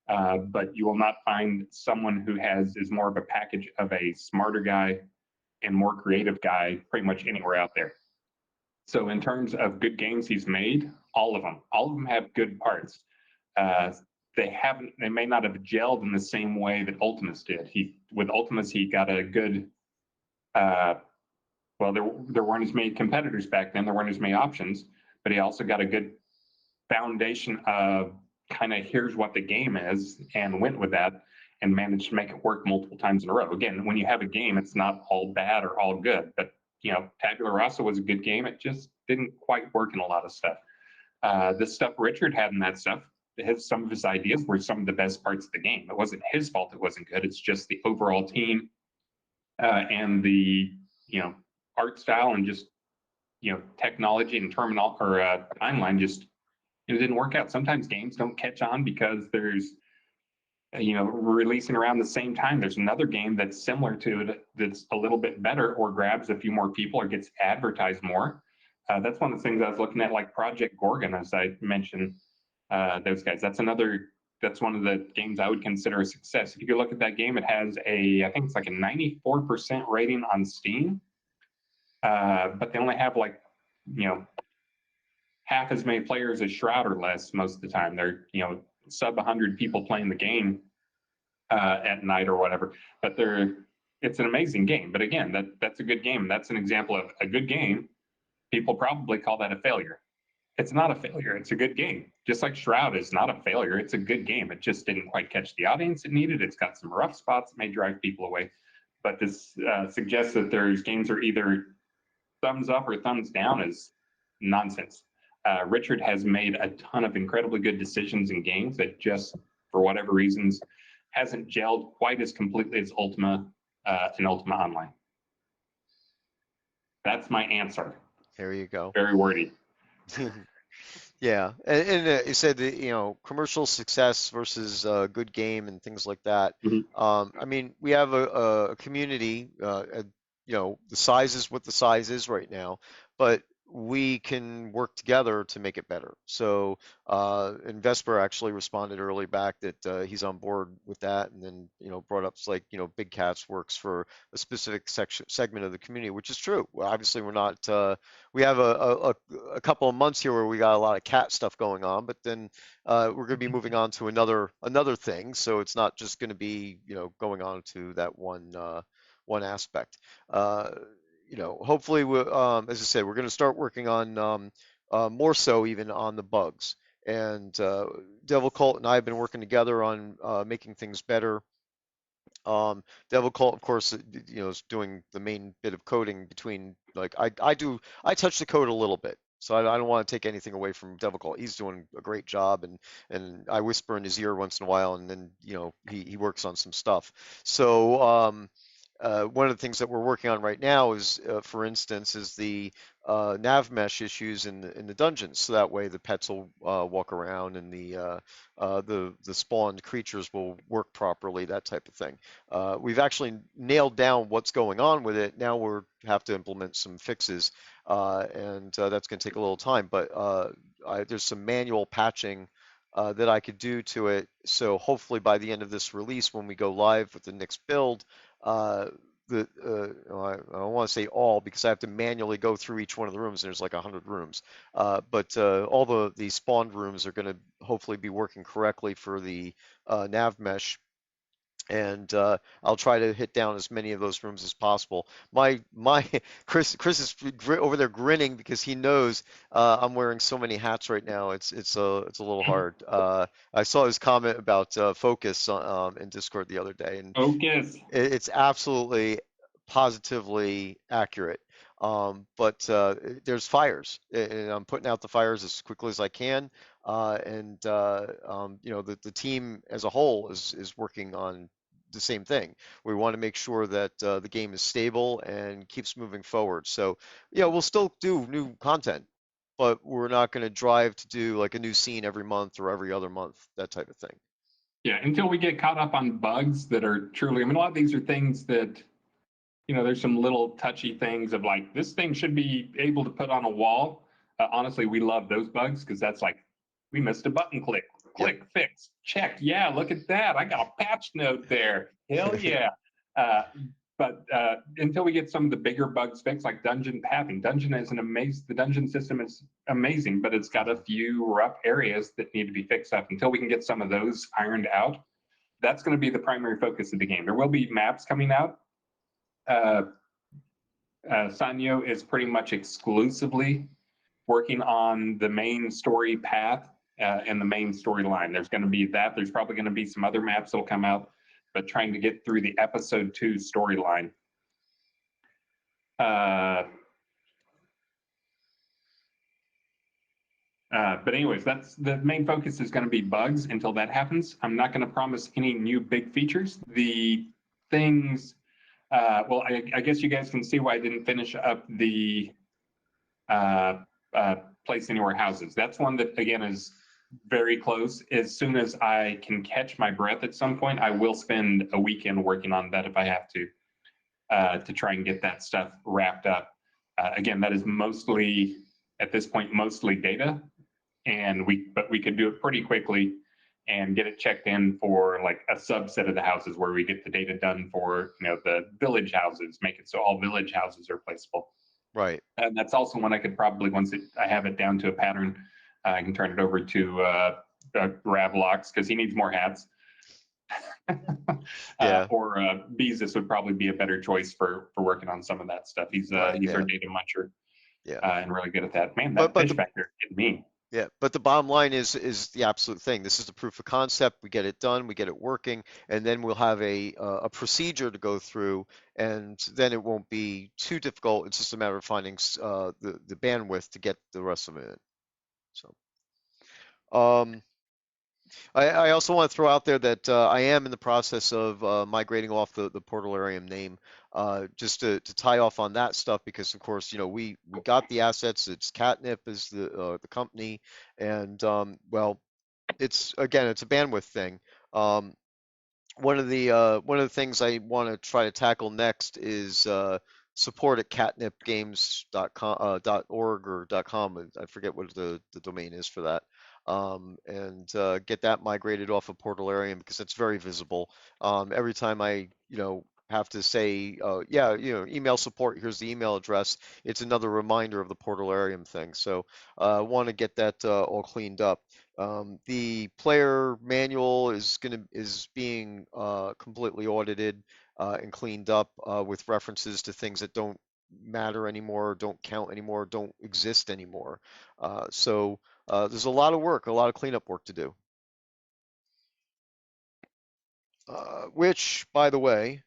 but you will not find someone who is more of a package of a smarter guy and more creative guy pretty much anywhere out there. So in terms of good games he's made, all of them have good parts. They may not have gelled in the same way that Ultimus did. With Ultimus, he got a good, there weren't as many competitors back then, there weren't as many options, but he also got a good foundation of kind of here's what the game is, and went with that and managed to make it work multiple times in a row. Again, when you have a game, it's not all bad or all good, but Tabula Rasa was a good game. It just didn't quite work in a lot of stuff. The stuff Richard had in that stuff, some of his ideas were some of the best parts of the game. It wasn't his fault it wasn't good. It's just the overall team and the art style and just, technology and terminal or timeline just it didn't work out. Sometimes games don't catch on because there's releasing around the same time. There's another game that's similar to it that's a little bit better or grabs a few more people or gets advertised more. That's one of the things I was looking at, like Project Gorgon, as I mentioned. Those guys. That's one of the games I would consider a success. If you look at that game, it has I think it's like a 94% rating on Steam, but they only have half as many players as Shroud or less most of the time. They're sub 100 people playing the game at night or whatever. But it's an amazing game. But again, that's a good game. That's an example of a good game. People probably call that a failure. It's not a failure. It's a good game. Just like Shroud is not a failure. It's a good game. It just didn't quite catch the audience it needed. It's got some rough spots that may drive people away. But this suggests that there's games are either thumbs up or thumbs down is nonsense. Richard has made a ton of incredibly good decisions in games that just, for whatever reasons, hasn't gelled quite as completely as Ultima and Ultima Online. That's my answer. There you go. Very wordy. Yeah, and you said that, commercial success versus good game and things like that. Mhm. I mean, we have a community, the size is what the size is right now, but we can work together to make it better. So, and Vesper actually responded early back that he's on board with that, and then, brought up like, Big Cats works for a specific segment of the community, which is true. Well, obviously, we're not. We have a couple of months here where we got a lot of cat stuff going on, but then we're going to be moving on to another thing. So it's not just going to be going on to that one aspect. Uh, hopefully, as I said, we're going to start working on more so even on the bugs. And Devil Cult and I have been working together on making things better. Devil Cult, of course, is doing the main bit of coding between like I touch the code a little bit, so I don't want to take anything away from Devil Cult. He's doing a great job, and I whisper in his ear once in a while, and then he works on some stuff. So one of the things that we're working on right now is, for instance, is the nav mesh issues in the dungeons. So that way the pets will walk around and the spawned creatures will work properly, that type of thing. We've actually nailed down what's going on with it. Now we have to implement some fixes, and that's going to take a little time. But there's some manual patching that I could do to it. So hopefully by the end of this release, when we go live with the next build, uh, I don't want to say all because I have to manually go through each one of the rooms. And there's like 100 rooms, but all the spawned rooms are going to hopefully be working correctly for the nav mesh. And I'll try to hit down as many of those rooms as possible. My Chris is over there grinning because he knows I'm wearing so many hats right now. It's a little hard. I saw his comment about focus in Discord the other day, and Focus. it's absolutely positively accurate. But there's fires, and I'm putting out the fires as quickly as I can. And the team as a whole is working on the same thing. We want to make sure that the game is stable and keeps moving forward. So, we'll still do new content, but we're not going to drive to do like a new scene every month or every other month, that type of thing. Yeah, until we get caught up on bugs that are truly, I mean, a lot of these are things that, there's some little touchy things of like, this thing should be able to put on a wall. Honestly, we love those bugs because that's like, we missed a button click, Yep. fix, check. Yeah, look at that. I got a patch note there. Hell yeah. Uh, but until we get some of the bigger bugs fixed, like dungeon pathing, the dungeon system is amazing, but it's got a few rough areas that need to be fixed up. Until we can get some of those ironed out, that's going to be the primary focus of the game. There will be maps coming out. Sanyo is pretty much exclusively working on the main story path and the main storyline. There's going to be that. There's probably going to be some other maps that'll come out, but trying to get through the episode 2 storyline. But anyways, that's the main focus is going to be bugs until that happens. I'm not going to promise any new big features. The things Well, I guess you guys can see why I didn't finish up the uh, uh, place anywhere houses. That's one that again is very close. As soon as I can catch my breath at some point, I will spend a weekend working on that if I have to try and get that stuff wrapped up. Again, that is mostly at this point mostly data, and we could do it pretty quickly and get it checked in for like a subset of the houses where we get the data done for the village houses, make it so all village houses are placeable. Right. And that's also one I could probably, I have it down to a pattern, I can turn it over to Ravalox because he needs more hats. Yeah. Or Beezus would probably be a better choice for working on some of that stuff. Right. He's our Yeah. data muncher Yeah. and really good at that. Man, But that but fish the back there is getting me. Yeah, but the bottom line is the absolute thing. This is the proof of concept. We get it done, we get it working, and then we'll have a procedure to go through, and then it won't be too difficult. It's just a matter of finding the bandwidth to get the rest of it in. So, um, I also want to throw out there that I am in the process of migrating off the Portalarium name, just to tie off on that stuff because, of course, we got the assets. It's Catnip is the company, and well, it's again, it's a bandwidth thing. Um, one of the things I want to try to tackle next is support at catnipgames.com .org or .com. I forget what the domain is for that. And get that migrated off of Portalarium because it's very visible. Every time I, have to say, yeah, email support, here's the email address, it's another reminder of the Portalarium thing. So I want to get that all cleaned up. The player manual is being completely audited and cleaned up with references to things that don't matter anymore, don't count anymore, don't exist anymore. So there's a lot of work, a lot of cleanup work to do. Which, by the way,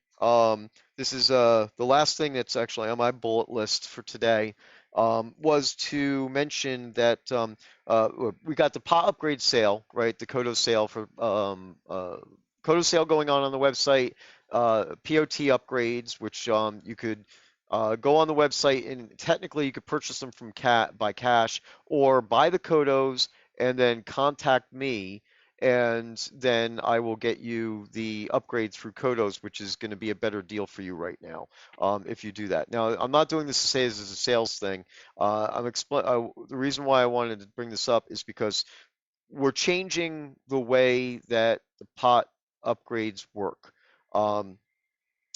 this is the last thing that's actually on my bullet list for today, was to mention that we got the pot upgrade sale, right? The Kodo sale for Kodo sale going on the website, POT upgrades, which you could go on the website and technically you could purchase them from Cat by cash or buy the Kodos and then contact me and then I will get you the upgrade through Kodos, which is going to be a better deal for you right now, if you do that. Now, I'm not doing this to say this as a sales thing. The reason why I wanted to bring this up is because we're changing the way that the pot upgrades work.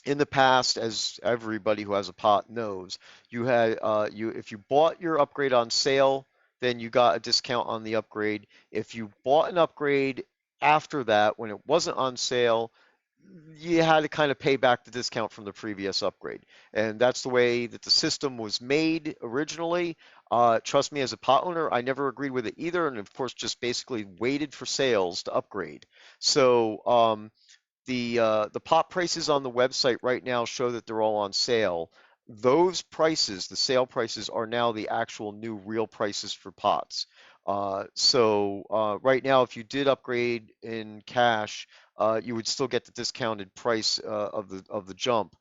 In the past, as everybody who has a pot knows, you had you if you bought your upgrade on sale, then you got a discount on the upgrade. If you bought an upgrade after that, when it wasn't on sale, you had to kind of pay back the discount from the previous upgrade. And that's the way that the system was made originally. Trust me, as a pot owner, I never agreed with it either, and of course, just basically waited for sales to upgrade. So the pot prices on the website right now show that they're all on sale. Those prices, the sale prices, are now the actual new real prices for pots. So right now, if you did upgrade in cash, you would still get the discounted price of the jump.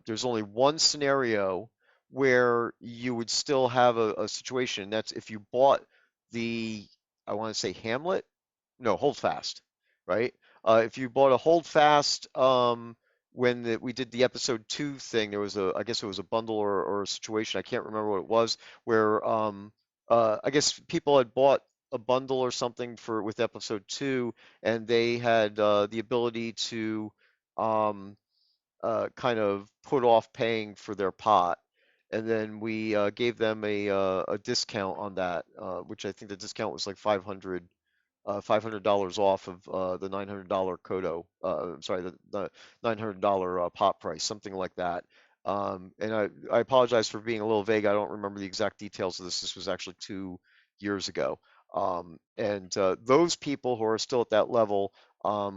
There's only one scenario where you would still have a situation. That's if you bought the, I want to say Hamlet, no, Hold Fast, right? If you bought a Hold Fast, when we did the episode 2 thing, there was I guess it was a bundle or a situation, I can't remember what it was, where I guess people had bought a bundle or something with episode 2, and they had the ability to um, kind of put off paying for their pot. And then we gave them a discount on that, which I think the discount was like $500 off of the $900 Kodo. I'm sorry, the $900 pot price, something like that. And I apologize for being a little vague. I don't remember the exact details of this. This was actually 2 years ago. And those people who are still at that level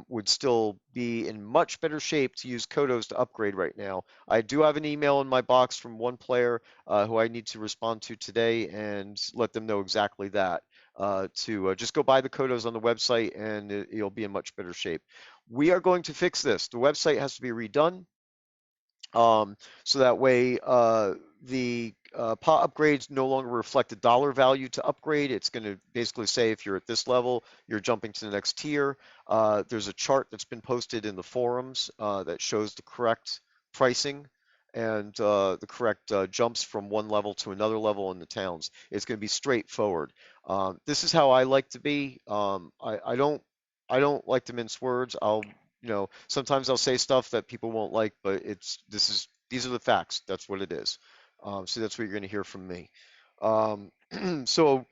would still be in much better shape to use Kodos to upgrade right now. I do have an email in my box from one player who I need to respond to today and let them know exactly that to just go buy the Kodos on the website and you'll be in much better shape. We are going to fix this. The website has to be redone. So that way the pot upgrades no longer reflect a dollar value to upgrade. It's going to basically say if you're at this level, you're jumping to the next tier. There's a chart that's been posted in the forums that shows the correct pricing and the correct jumps from one level to another level in the towns. It's going to be straightforward. This is how I like to be. I don't like to mince words. Sometimes I'll say stuff that people won't like, but these are the facts. That's what it is. So that's what you're going to hear from me. Um, so,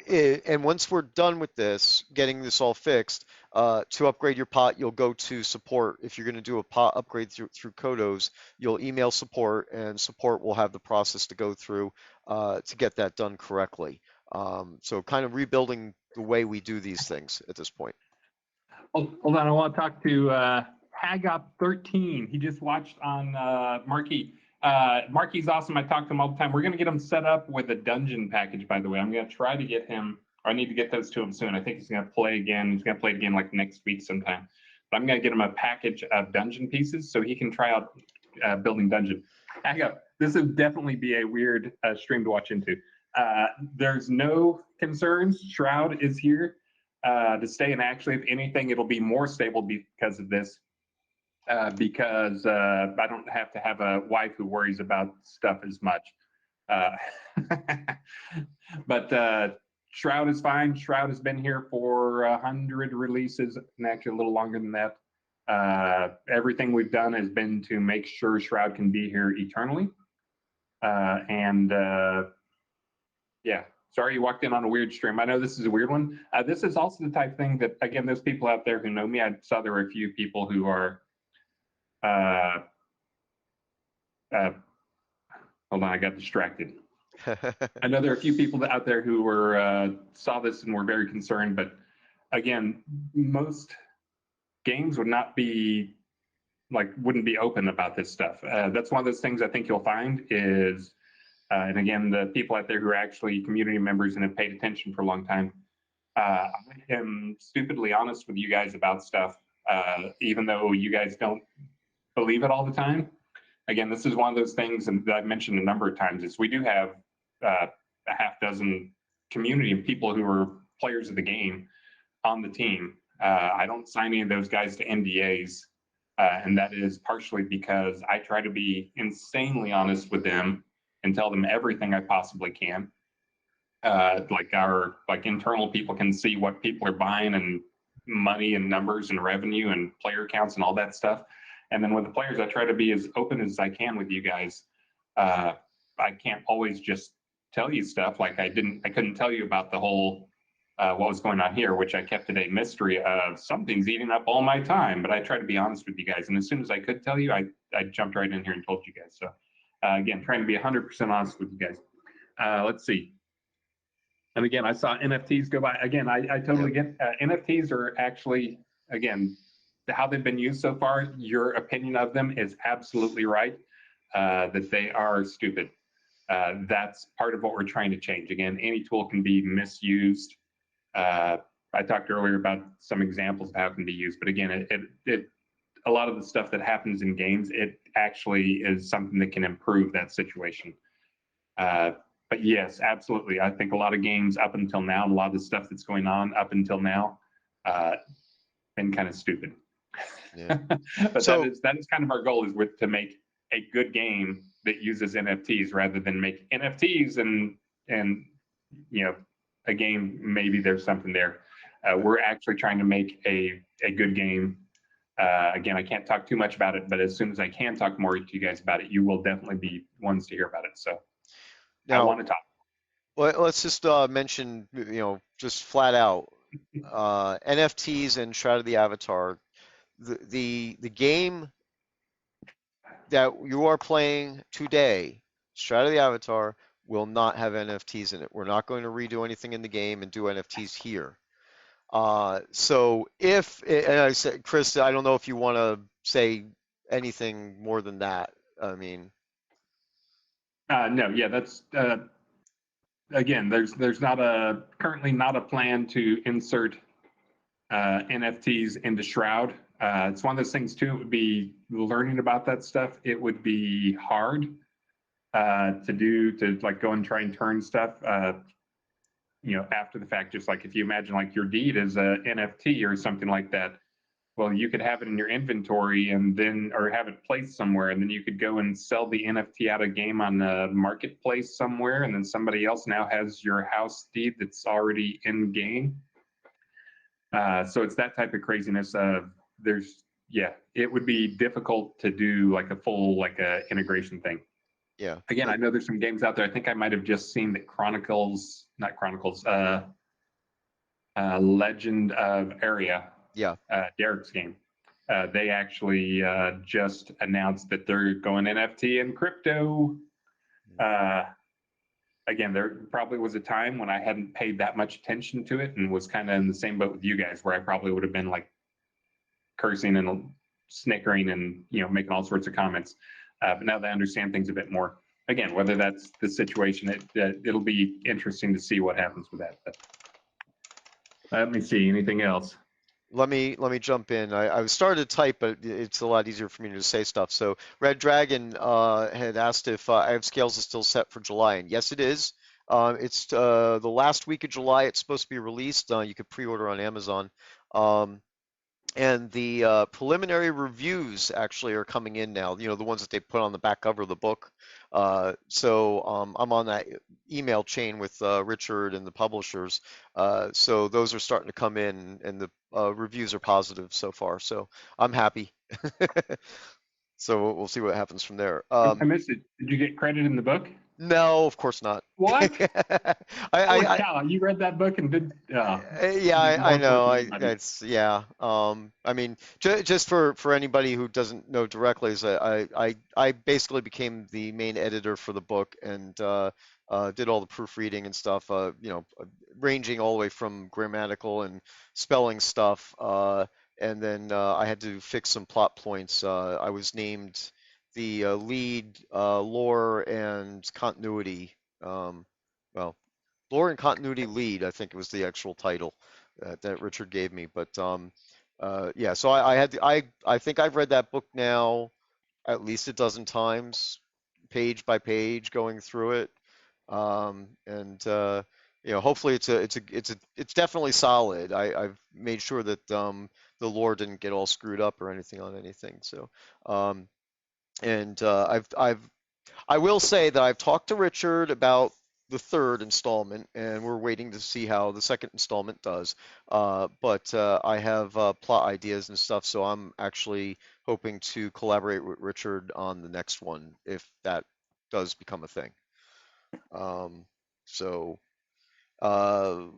and once we're done with this, getting this all fixed, to upgrade your pot, you'll go to support. If you're going to do a pot upgrade through Kodos, you'll email support, and support will have the process to go through to get that done correctly. So, kind of rebuilding the way we do these things at this point. Hold on, I want to talk to Hagop13. He just watched on Marquee. Marquee's awesome. I talk to him all the time. We're going to get him set up with a dungeon package, by the way. I'm going to try to get him, or I need to get those to him soon. I think he's going to play again. He's going to play again like next week sometime. But I'm going to get him a package of dungeon pieces so he can try out building dungeon. Hagop, this would definitely be a weird stream to watch into. There's no concerns. Shroud is here to stay, and actually, if anything, it'll be more stable because of this. Because I don't have to have a wife who worries about stuff as much. But Shroud is fine. Shroud has been here for 100 releases, and actually a little longer than that. Everything we've done has been to make sure Shroud can be here eternally. And yeah, sorry you walked in on a weird stream. I know this is a weird one. This is also the type of thing that, again, there's people out there who know me. I saw there were a few people who are, hold on, I got distracted. I know there are a few people out there who were saw this and were very concerned, but again, most games wouldn't be open about this stuff. That's one of those things I think you'll find is, and again, the people out there who are actually community members and have paid attention for a long time, I am stupidly honest with you guys about stuff, even though you guys don't believe it all the time. Again, this is one of those things, and that I've mentioned a number of times, is we do have a half dozen community of people who are players of the game on the team. I don't sign any of those guys to NDAs, and that is partially because I try to be insanely honest with them and tell them everything I possibly can. Like our internal people can see what people are buying and money and numbers and revenue and player counts and all that stuff. And then with the players, I try to be as open as I can with you guys. I can't always just tell you stuff like I couldn't tell you about the whole what was going on here, which I kept it a mystery of something's eating up all my time. But I try to be honest with you guys, and as soon as I could tell you, I jumped right in here and told you guys. So again, trying to be 100% honest with you guys. Let's see. And again, I saw NFTs go by. Again, I totally get NFTs are actually, again, how they've been used so far. Your opinion of them is absolutely right, that they are stupid. That's part of what we're trying to change. Again, any tool can be misused. I talked earlier about some examples of how it can be used, but again, a lot of the stuff that happens in games, it actually is something that can improve that situation. But yes, absolutely. I think a lot of games up until now, a lot of the stuff that's going on up until now, been kind of stupid. Yeah. But So that is kind of our goal, is to make a good game that uses NFTs rather than make NFTs and a game, maybe there's something there. We're actually trying to make a good game. Again, I can't talk too much about it, but as soon as I can talk more to you guys about it, you will definitely be ones to hear about it. So I now want to talk. let's just mention, just flat out, NFTs and Shroud of the Avatar. The game that you are playing today, Shroud of the Avatar, will not have NFTs in it. We're not going to redo anything in the game and do NFTs here. So and I said, Chris, I don't know if you want to say anything more than that. I mean, No, yeah, that's again. There's currently not a plan to insert NFTs into Shroud. It's one of those things too. It would be learning about that stuff. It would be hard to do, to like go and try and turn stuff. After the fact, just like if you imagine like your deed is a NFT or something like that, well, you could have it in your inventory and then, or have it placed somewhere, and then you could go and sell the NFT out of game on the marketplace somewhere, and then somebody else now has your house deed that's already in game. So it's that type of craziness. There's, yeah, it would be difficult to do like a full like a integration thing. Yeah. Again, I know there's some games out there. I think I might have just seen that Chronicles, not Chronicles, Legend of Area, Yeah. Derek's game. They actually just announced that they're going NFT and crypto. Uh, Again, there probably was a time when I hadn't paid that much attention to it and was kind of in the same boat with you guys, where I probably would have been like cursing and snickering and making all sorts of comments. But now that I understand things a bit more, again, whether that's the situation, it'll be interesting to see what happens with that. But let me see. Anything else? Let me jump in. I started to type, but it's a lot easier for me to say stuff. So Red Dragon had asked if I have scales is still set for July, and yes, it is. It's the last week of July. It's supposed to be released. You could pre-order on Amazon. Um, and the preliminary reviews actually are coming in now, the ones that they put on the back cover of the book. So I'm on that email chain with Richard and the publishers. So those are starting to come in, and the reviews are positive so far. So I'm happy. So we'll see what happens from there. I missed it. Did you get credit in the book? No, of course not. What? Holy I, cow! You read that book and did Yeah, I more know. credit than I anybody. it's yeah. I mean, just for anybody who doesn't know directly, is I basically became the main editor for the book and did all the proofreading and stuff. Ranging all the way from grammatical and spelling stuff. And then I had to fix some plot points. I was named the lead lore and continuity. Well, Lore and Continuity Lead, I think it was the actual title that Richard gave me. But yeah, so I think I've read that book now at least a dozen times, page by page, going through it. And hopefully it's definitely solid. I've made sure that the lore didn't get all screwed up or anything on anything. So um, and I will say that I've talked to Richard about the third installment, and we're waiting to see how the second installment does. But I have plot ideas and stuff, so I'm actually hoping to collaborate with Richard on the next one if that does become a thing. Um, so, uh, all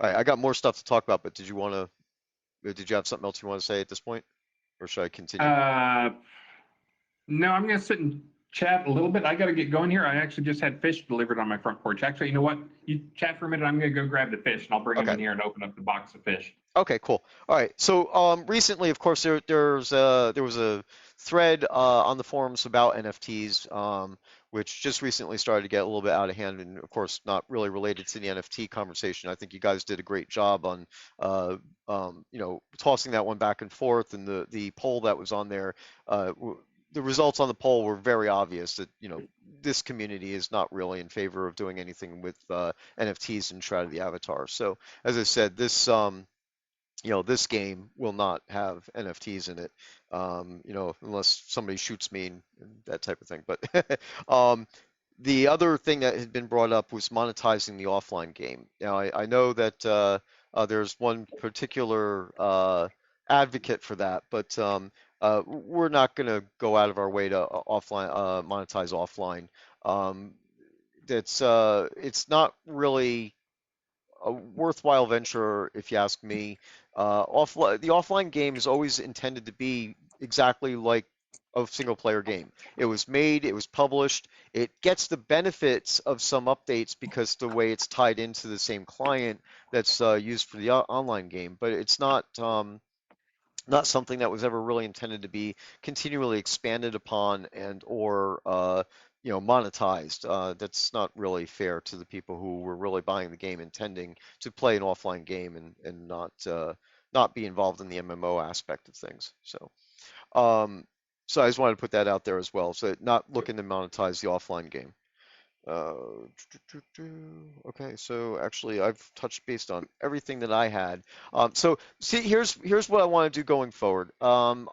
right, I got more stuff to talk about, but did you have something else you want to say at this point, or should I continue? Uh, no, I'm gonna sit and chat a little bit. I got to get going here. I actually just had fish delivered on my front porch. Actually, you know what? You chat for a minute. I'm gonna go grab the fish, and I'll bring them Okay. in here and open up the box of fish. Okay, cool. All right. So recently, of course, there was a thread on the forums about NFTs, which just recently started to get a little bit out of hand, and of course, not really related to the NFT conversation. I think you guys did a great job on, tossing that one back and forth, and the poll that was on there. The results on the poll were very obvious that this community is not really in favor of doing anything with NFTs and Shroud of the Avatar. So as I said, this game will not have NFTs in it, unless somebody shoots me and that type of thing. But the other thing that had been brought up was monetizing the offline game. Now, I know that there's one particular advocate for that, but we're not going to go out of our way to offline monetize offline. Um, it's not really a worthwhile venture, if you ask me. The offline game is always intended to be exactly like a single player game. It was made, it was published, it gets the benefits of some updates because the way it's tied into the same client that's used for the online game, but it's not something that was ever really intended to be continually expanded upon and or monetized. That's not really fair to the people who were really buying the game intending to play an offline game and not not be involved in the MMO aspect of things. Um, so I just wanted to put that out there as well. So not looking to monetize the offline game. Uh, okay, so actually I've touched based on everything that I had. So see, here's what I want to do going forward. I'm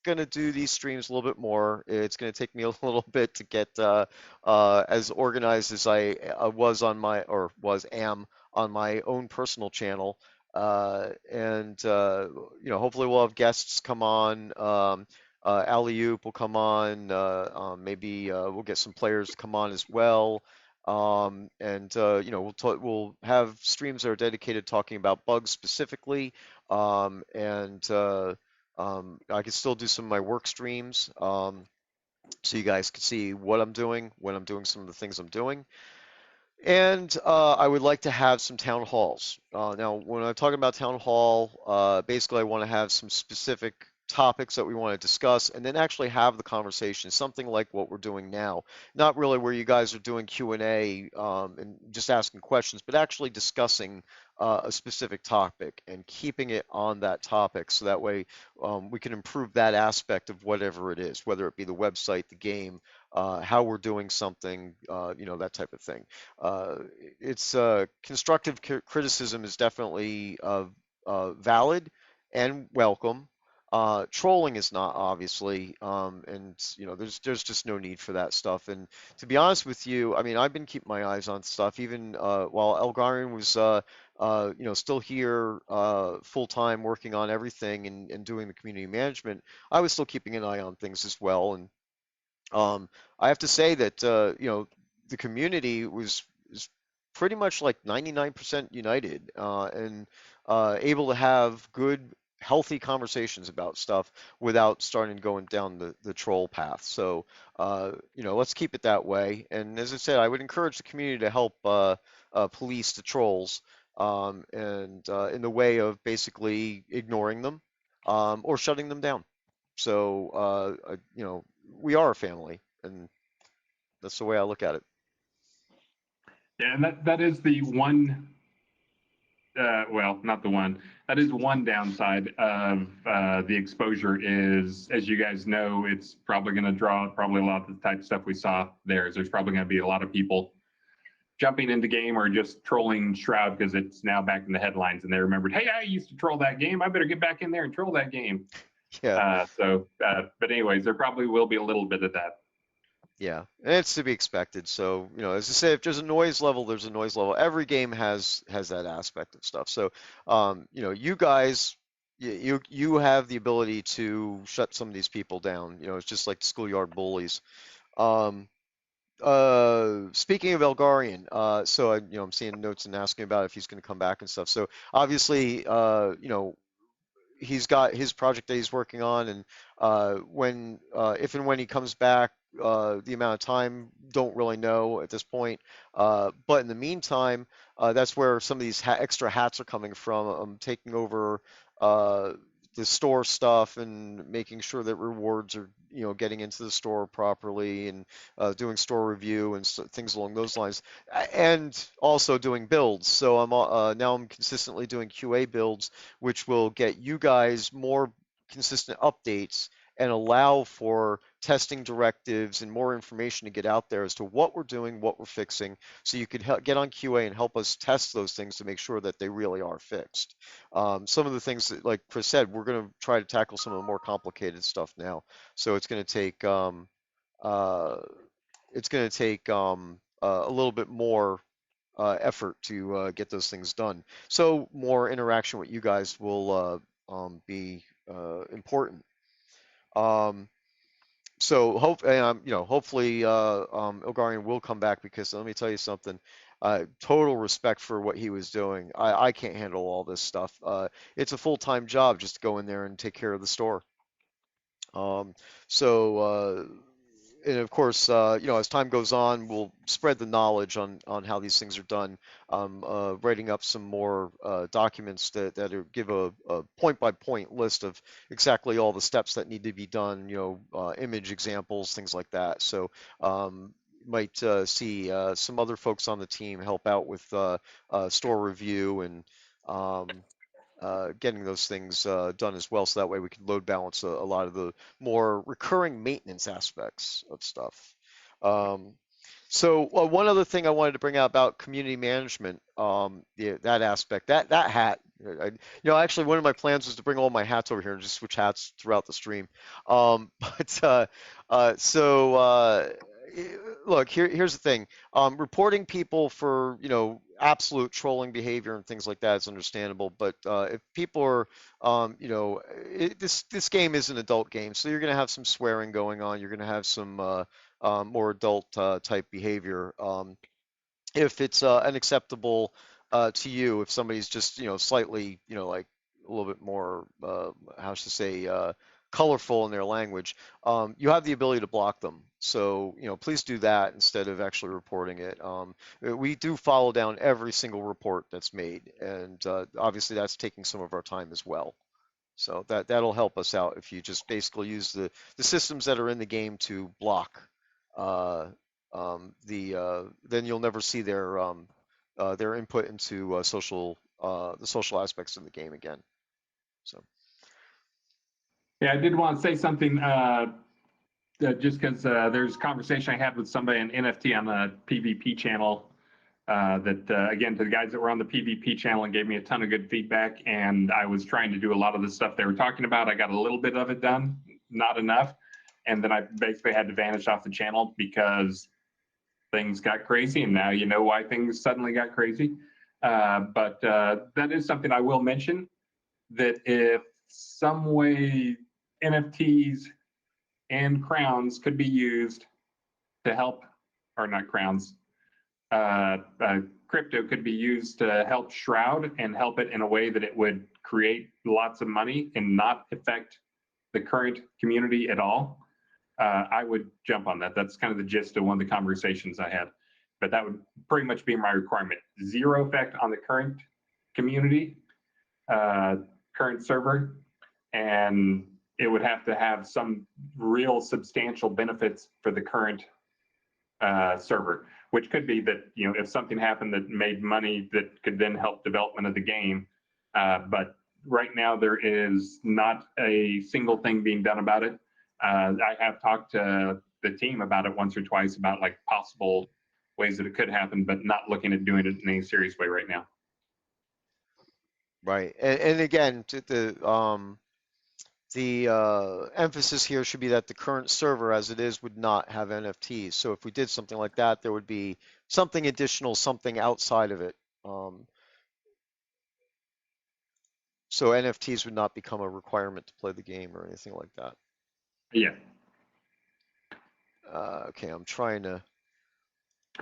gonna do these streams a little bit more. It's gonna take me a little bit to get as organized as I was on my or was am on my own personal channel. And hopefully we'll have guests come on. Alley Oop will come on. Maybe we'll get some players to come on as well. And we'll have streams that are dedicated talking about bugs specifically. And I can still do some of my work streams, so you guys can see what I'm doing when I'm doing some of the things I'm doing. And I would like to have some town halls. Now, when I'm talking about town hall, basically I want to have some specific topics that we want to discuss and then actually have the conversation, something like what we're doing now. Not really where you guys are doing Q&A and just asking questions, but actually discussing a specific topic and keeping it on that topic so that way we can improve that aspect of whatever it is, whether it be the website, the game, how we're doing something, that type of thing. uh, it's constructive criticism is definitely valid and welcome. Trolling is not, obviously, and there's just no need for that stuff. And to be honest with you, I mean, I've been keeping my eyes on stuff even while Elgarian was still here full time working on everything and doing the community management. I was still keeping an eye on things as well, and um, I have to say that the community was pretty much like 99% united and able to have good, healthy conversations about stuff without starting going down the troll path. So let's keep it that way. And as I said, I would encourage the community to help police the trolls and in the way of basically ignoring them or shutting them down. So, we are a family, and that's the way I look at it. Yeah, and that is the one. Well, not the one. That is one downside of the exposure. Is, as you guys know, it's probably going to draw probably a lot of the type of stuff we saw there. Is there's probably going to be a lot of people jumping into game or just trolling Shroud because it's now back in the headlines and they remembered, hey, I used to troll that game. I better get back in there and troll that game. Yeah, But anyways, there probably will be a little bit of that. yeah, and it's to be expected. So, as I say, if there's a noise level, there's a noise level. Every game has that aspect of stuff. So, you guys, you have the ability to shut some of these people down. It's just like schoolyard bullies. Um, Speaking of Elgarian, so I'm seeing notes and asking about if he's going to come back and stuff. So obviously, he's got his project that he's working on, and when if and when he comes back, the amount of time don't really know at this point. But in the meantime, that's where some of these extra hats are coming from. I'm taking over uh, the store stuff and making sure that rewards are getting into the store properly and doing store review and things along those lines, and also doing builds. So now I'm consistently doing QA builds which will get you guys more consistent updates and allow for testing directives and more information to get out there as to what we're doing, what we're fixing, so you could get on QA and help us test those things to make sure that they really are fixed. Some of the things that, like Chris said, we're going to try to tackle some of the more complicated stuff now. So uh, it's going to take a little bit more effort to get those things done. So more interaction with you guys will be important. Um, so hopefully Ilgarian will come back because let me tell you something. Total respect for what he was doing. I can't handle all this stuff. It's a full-time job just to go in there and take care of the store. Um, so and of course, as time goes on, we'll spread the knowledge on how these things are done. Writing up some more documents that give a point-by-point list of exactly all the steps that need to be done. Image examples, things like that. So might see some other folks on the team help out with store review and um, getting those things done as well, so that way we can load balance a lot of the more recurring maintenance aspects of stuff. Um, so one other thing I wanted to bring out about community management, yeah, that aspect, that hat, actually one of my plans was to bring all my hats over here and just switch hats throughout the stream. But so look, here's the thing. Reporting people for, absolute trolling behavior and things like that is understandable, but if people are, this game is an adult game, so you're going to have some swearing going on. You're going to have some more adult type behavior. If it's unacceptable to you, if somebody's just, slightly, like a little bit more, how should I say, colorful in their language, you have the ability to block them. So, please do that instead of actually reporting it. We do follow down every single report that's made, and obviously that's taking some of our time as well. So that'll help us out if you just basically use the systems that are in the game to block uh, then you'll never see their input into the social aspects of the game again. So Yeah, I did want to say something just because there's a conversation I had with somebody in NFT on the PvP channel again, to the guys that were on the PvP channel and gave me a ton of good feedback. And I was trying to do a lot of the stuff they were talking about. I got a little bit of it done, not enough. And then I basically had to vanish off the channel because things got crazy. And now you know why things suddenly got crazy. But that is something I will mention, that if some way NFTs and crowns could be used to help, or not crowns, uh, uh, crypto could be used to help shroud and help it in a way that it would create lots of money and not affect the current community at all, I would jump on that. That's kind of the gist of one of the conversations I had. But that would pretty much be my requirement. Zero effect on the current community, current server, and it would have to have some real substantial benefits for the current server, which could be that, if something happened that made money that could then help development of the game. But right now there is not a single thing being done about it. I have talked to the team about it once or twice about like possible ways that it could happen, but not looking at doing it in any serious way right now. right, and again, the emphasis here should be that the current server as it is would not have NFTs. So if we did something like that, there would be something additional, something outside of it. Um, so NFTs would not become a requirement to play the game or anything like that. Yeah. Okay, I'm trying to.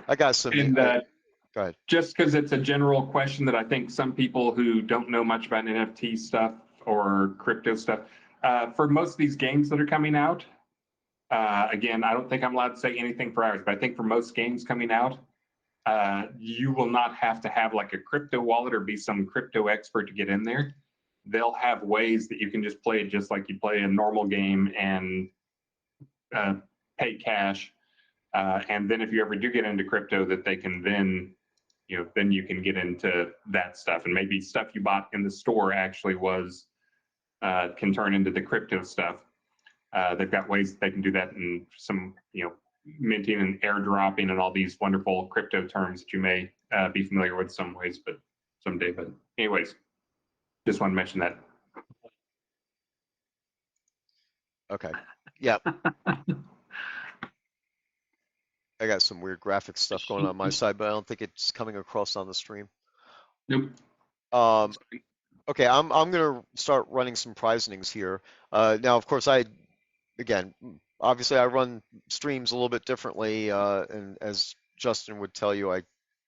I got some. And Go ahead. just because it's a general question that I think some people who don't know much about NFT stuff or crypto stuff, for most of these games that are coming out, again, I don't think I'm allowed to say anything for ours, but I think for most games coming out, you will not have to have like a crypto wallet or be some crypto expert to get in there. They'll have ways that you can just play it just like you play a normal game and pay cash. And then if you ever do get into crypto, that they can then, then you can get into that stuff. And maybe stuff you bought in the store actually can turn into the crypto stuff. They've got ways that they can do that, and some, minting and airdropping and all these wonderful crypto terms that you may be familiar with some ways, but someday. But anyways, just want to mention that. Okay. Yep. I got some weird graphic stuff going on my side, but I don't think it's coming across on the stream. Nope. Um, okay, I'm gonna start running some prizings here. Now, of course, again, obviously I run streams a little bit differently, and as Justin would tell you,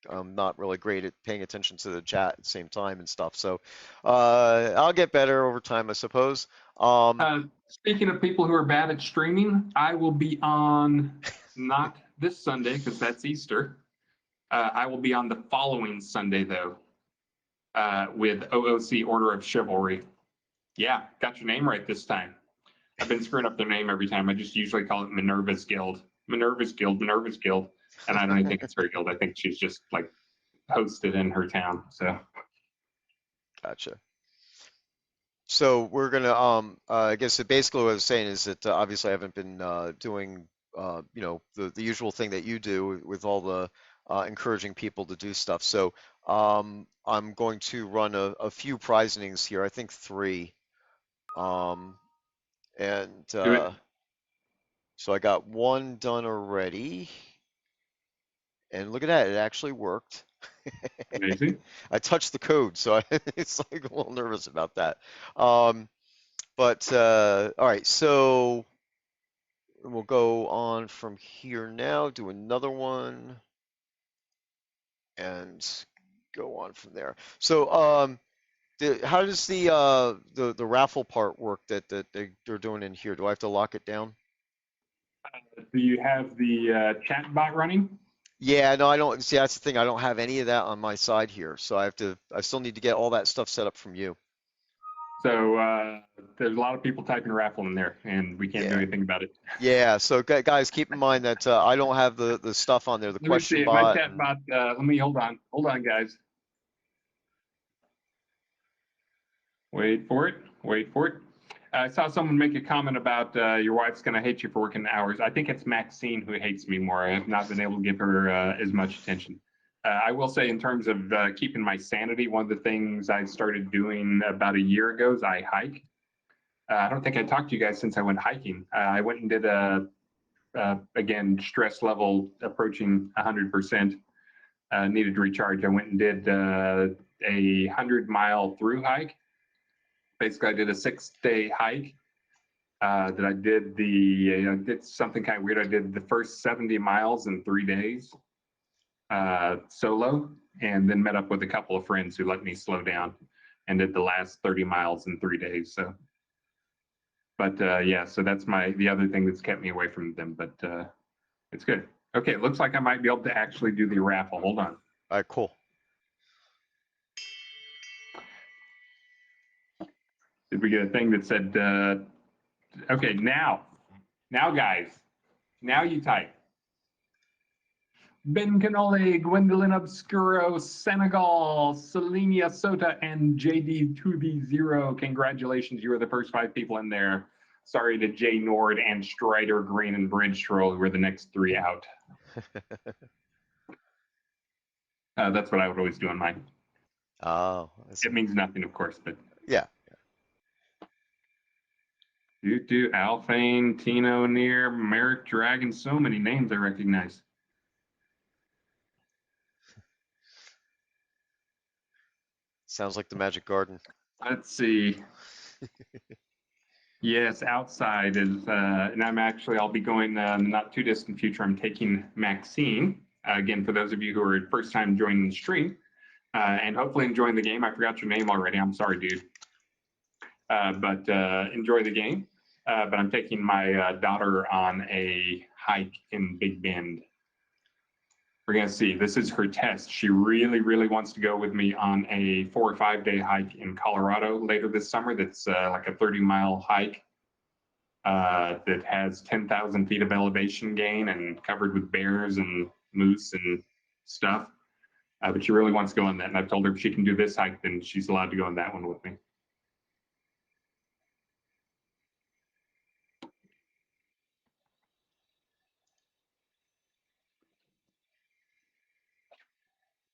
I'm not really great at paying attention to the chat at the same time and stuff. So I'll get better over time, I suppose. Speaking of people who are bad at streaming, I will be on not this Sunday because that's Easter. I will be on the following Sunday though, with OOC Order of Chivalry. Yeah, got your name right this time. I've been screwing up their name every time. I just usually call it Minerva's Guild. Minerva's Guild, Minerva's Guild. And I don't even think it's her guild. I think she's just like hosted in her town. So Gotcha. So we're gonna I guess that basically what I was saying is that obviously I haven't been doing you know the usual thing that you do with all the encouraging people to do stuff. So I'm going to run a few prizings here. I think three. Um, and Do it. so I got one done already. And look at that, it actually worked. Amazing. I touched the code, so it's like a little nervous about that. Um, but all right, so we'll go on from here now, do another one, and go on from there. So, how does the raffle part work that they're doing in here? Do I have to lock it down? Do you have the chat bot running? Yeah, no, I don't. See, that's the thing. I don't have any of that on my side here, so I still need to get all that stuff set up from you. So there's a lot of people typing raffle in there, and we can't do Yeah. anything about it. Yeah, so guys, keep in mind that I don't have the stuff on there, the Let me question see my bot, chat and bot. Let me hold on, guys. Wait for it. Wait for it. I saw someone make a comment about your wife's going to hate you for working hours. I think it's Maxine who hates me more. I have not been able to give her as much attention. I will say, in terms of keeping my sanity, one of the things I started doing about a year ago is I hike. I don't think I talked to you guys since I went hiking. I went and did again, stress level approaching 100%. Needed to recharge. I went and did a 100-mile through hike. Basically, I did a 6-day hike. That I did did something kind of weird. I did the first 70 miles in 3 days solo, and then met up with a couple of friends who let me slow down and did the last 30 miles in 3 days. So, but yeah, so that's the other thing that's kept me away from them. But it's good. Okay, it looks like I might be able to actually do the raffle. Hold on. all right, cool. Did we get a thing that said, okay, now guys, now you type. Ben Canole, Gwendolyn Obscuro, Senegal, Selenia Sota, and JD2B0. Congratulations, you were the first 5 people in there. Sorry to Jay Nord and Strider Green and Bridge Troll, who were the next 3 out. That's what I would always do on mine. Oh, I It see. means nothing, of course, but Yeah, Alfane, Tino Near, Merrick Dragon, so many names I recognize. sounds like the Magic Garden. Let's see. Yes, outside is, and I'll be going in the not too distant future. I'm taking Maxine. Again, for those of you who are first time joining the stream, and hopefully enjoying the game. I forgot your name already. I'm sorry, dude. But enjoy the game. But I'm taking my daughter on a hike in Big Bend. We're gonna see. This is her test. She really, really wants to go with me on a 4 or 5 day hike in Colorado later this summer. That's like a 30-mile hike that has 10,000 feet of elevation gain and covered with bears and moose and stuff. But she really wants to go on that. And I've told her if she can do this hike, then she's allowed to go on that one with me.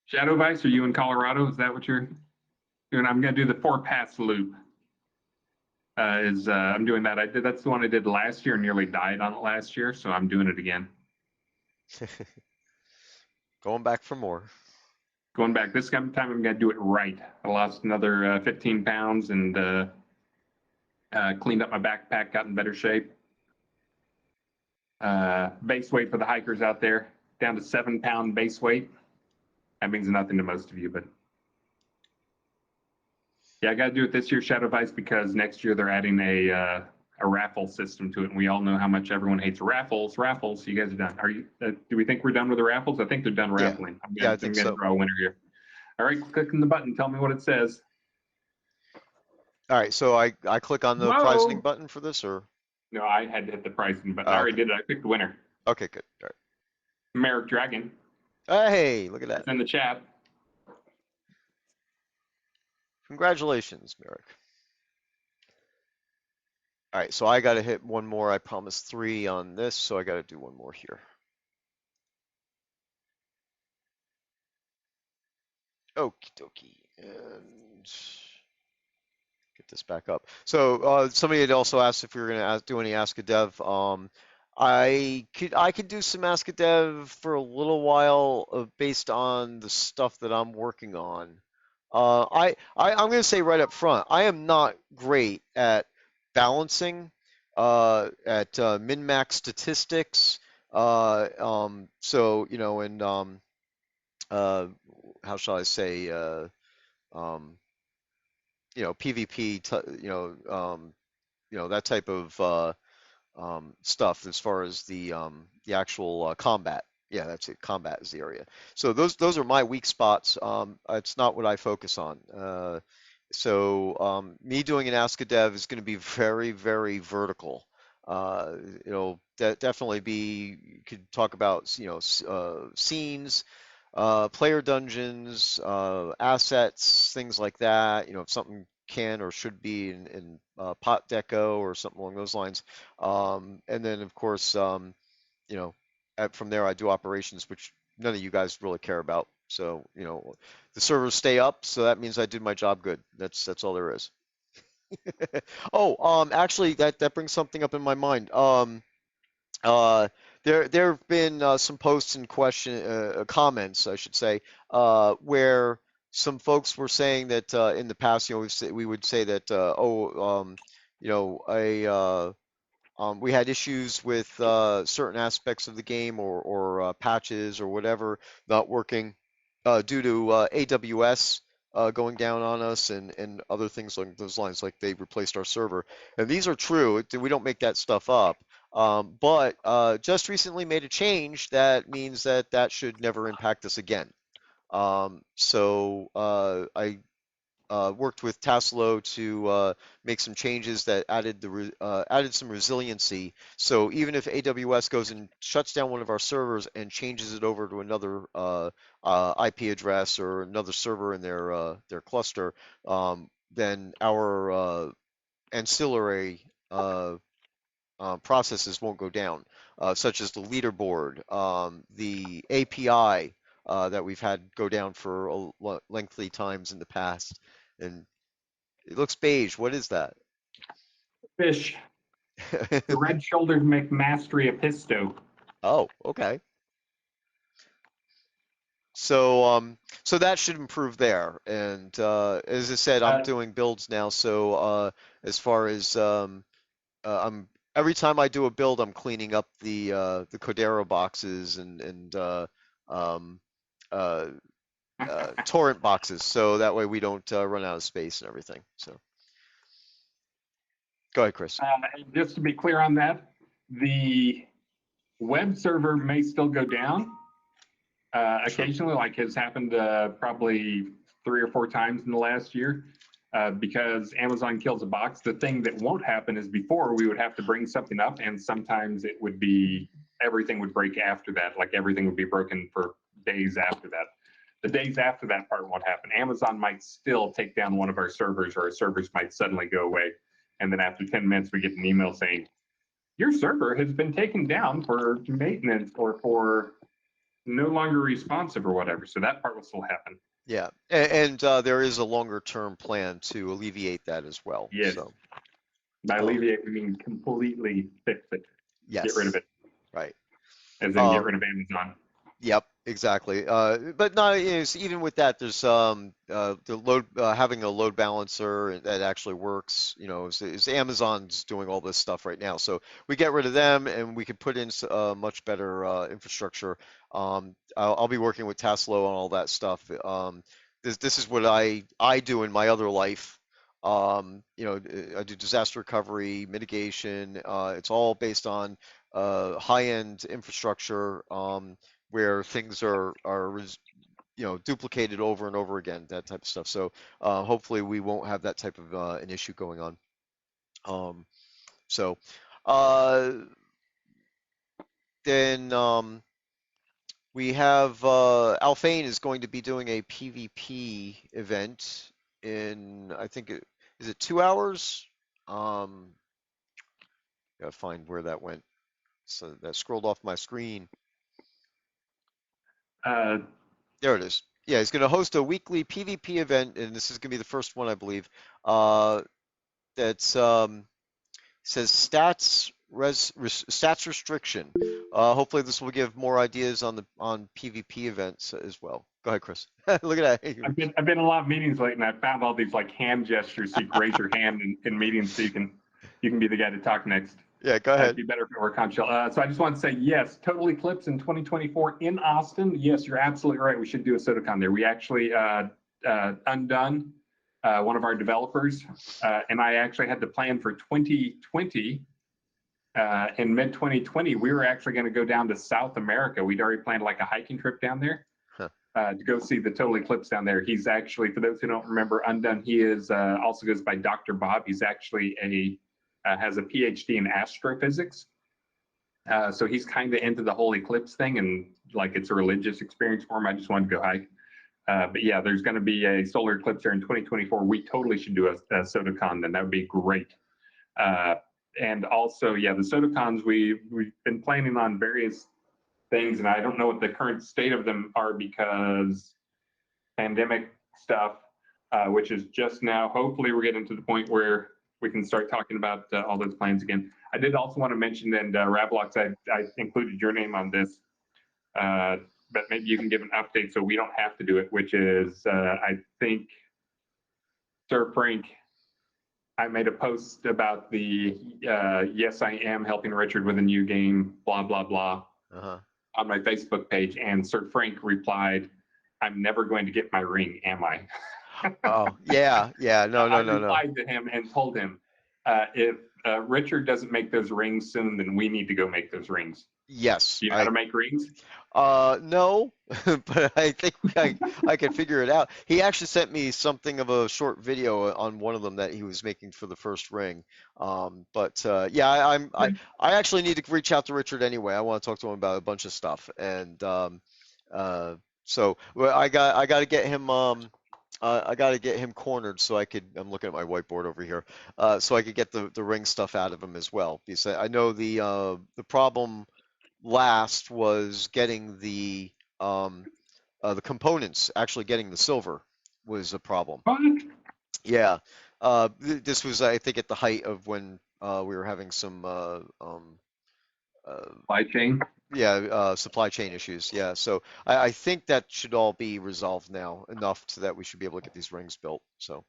Shadow Vice, are you in Colorado? Is that what you're doing? I'm going to do the 4 pass loop. I'm doing that. That's the one I did last year and nearly died on it last year. So I'm doing it again. Going back for more. Going back this time, I'm going to do it right. I lost another 15 pounds and cleaned up my backpack, got in better shape. Base weight for the hikers out there, down to 7-pound base weight. That means nothing to most of you, but yeah, I got to do it this year, Shadow Vice, because next year they're adding a raffle system to it, and we all know how much everyone hates raffles. Raffles, you guys are done. Are you? Do we think we're done with the raffles? I think they're done Yeah, raffling. yeah, I I'm think gonna so. draw a winner here. All right, clicking the button. Tell me what it says. All right, so I click on the prizing Whoa! button for this, or No, I had to hit the pricing button. I oh, already okay, did it. I picked the winner. okay, good. All Merrick Dragon. right. Hey, look at that. It's in the chat. Congratulations, Merrick. All right, so I got to hit one more. I promised three on this, so I got to do one more here. Okie dokie. And get this back up. So somebody had also asked if we were going to do any Ask a Dev. I could do some Ask a Dev for a little while based on the stuff that I'm working on. I'm going to say right up front, I am not great at balancing, at min-max statistics. So and uh, how shall I say, um, PvP, that type of stuff as far as the actual combat. Yeah, that's it. Combat is the area. So those are my weak spots. It's not what I focus on. So me doing an Ask a Dev is going to be very, very vertical. It'll definitely be. You could talk about scenes, player dungeons, assets, things like that. If something can or should be in pot deco or something along those lines. And then, of course, you know, from there I do operations, which none of you guys really care about. So, the servers stay up, so that means I did my job good. That's all there is. Oh, actually, that brings something up in my mind. Uh, there have been some posts and comments, I should say, where some folks were saying that in the past, we would say that, we had issues with certain aspects of the game or patches or whatever not working due to AWS going down on us and other things like those lines, like they replaced our server. And these are true. We don't make that stuff up. But just recently made a change that means that should never impact us again. I worked with Taslo to make some changes that added some resiliency. So even if AWS goes and shuts down one of our servers and changes it over to another IP address or another server in their cluster, then our ancillary processes won't go down, such as the leaderboard, the API that we've had go down for lengthy times in the past. And it looks beige. What is that? Fish. The red-shouldered McMastery Episto. Oh, okay. So that should improve there. And as I said, I'm Uh, doing builds now. So as far as I'm every time I do a build, I'm cleaning up the Codero boxes and um, uh, torrent boxes, so that way we don't run out of space and everything. So go ahead, Chris. just to be clear on that, the web server may still go down Sure. occasionally, like has happened probably 3 or 4 times in the last year. Because Amazon kills a box. The thing that won't happen is before we would have to bring something up, and sometimes it would be everything would break after that. Like everything would be broken for days after that. The days after that part won't happen. Amazon might still take down one of our servers, or our servers might suddenly go away. And then after 10 minutes, we get an email saying, your server has been taken down for maintenance or for no longer responsive or whatever. So that part will still happen. Yeah, and there is a longer term plan to alleviate that as well. Yes. So By um, alleviate, we mean completely fix it, get rid of yes, it, right. as in get Um, rid of Amazon. Yep, exactly. But not even with that, there's the load having a load balancer that actually works. Is Amazon's doing all this stuff right now, so we get rid of them and we can put in much better infrastructure. I'll be working with Taslo on all that stuff. This is what I do in my other life. I do disaster recovery, mitigation. It's all based on high-end infrastructure. Where things are duplicated over and over again, that type of stuff. So hopefully we won't have that type of an issue going on. Um, so uh, then we have Alphane is going to be doing a PvP event in I think is it 2 hours? Um, Gotta find where that went. So that scrolled off my screen. Uh, There it is. Yeah, he's gonna host a weekly PvP event, and this is gonna be the first one, I believe. Uh, that's says stats restriction. Hopefully this will give more ideas on the on PvP events as well. Go ahead, Chris. Look at that. I've been in a lot of meetings lately, and I found all these like hand gestures so you can raise your hand in meetings so you can be the guy to talk next. Yeah, go It'd ahead. be better if it were Conchal. So I just want to say yes, Total Eclipse in 2024 in Austin. Yes, you're absolutely right. We should do a SodaCon there. We actually Undone, one of our developers, and I actually had to plan for 2020. In mid 2020, we were actually going to go down to South America. We'd already planned like a hiking trip down there Huh. to go see the Total Eclipse down there. He's actually, for those who don't remember, Undone. He is also goes by Dr. Bob. He's actually a has a PhD in astrophysics. So he's kind of into the whole eclipse thing, and like it's a religious experience for him. I just wanted to go hike. But yeah, there's going to be a solar eclipse here in 2024. We totally should do a SodaCon, then that would be great. Uh, and also, yeah, the SodaCons, we've been planning on various things, and I don't know what the current state of them are because pandemic stuff, which is just now. Hopefully, we're getting to the point where we can start talking about all those plans again. I did also want to mention, and Ravalox, I included your name on this, but maybe you can give an update so we don't have to do it, which is, I think, Sir Frank, I made a post about the yes, I am helping Richard with a new game, blah, blah, blah, Uh-huh. on my Facebook page. And Sir Frank replied, I'm never going to get my ring, am I? Oh, yeah, yeah. No, I no, no, no. replied to him and told him, if Richard doesn't make those rings soon, then we need to go make those rings. Yes, Do you know how to make rings? no, but I think I can figure it out. He actually sent me something of a short video on one of them that he was making for the first ring. But yeah, I actually need to reach out to Richard anyway. I want to talk to him about a bunch of stuff, and uh, so well, I got to get him I got to get him cornered so I could. I'm looking at my whiteboard over here, so I could get the ring stuff out of him as well. Because I know the problem last was getting the components, actually getting the silver was a problem. What? Yeah, this was, I think, at the height of when we were having some uh, Supply chain. yeah, supply chain issues. Yeah, so I think that should all be resolved now enough so that we should be able to get these rings built. So.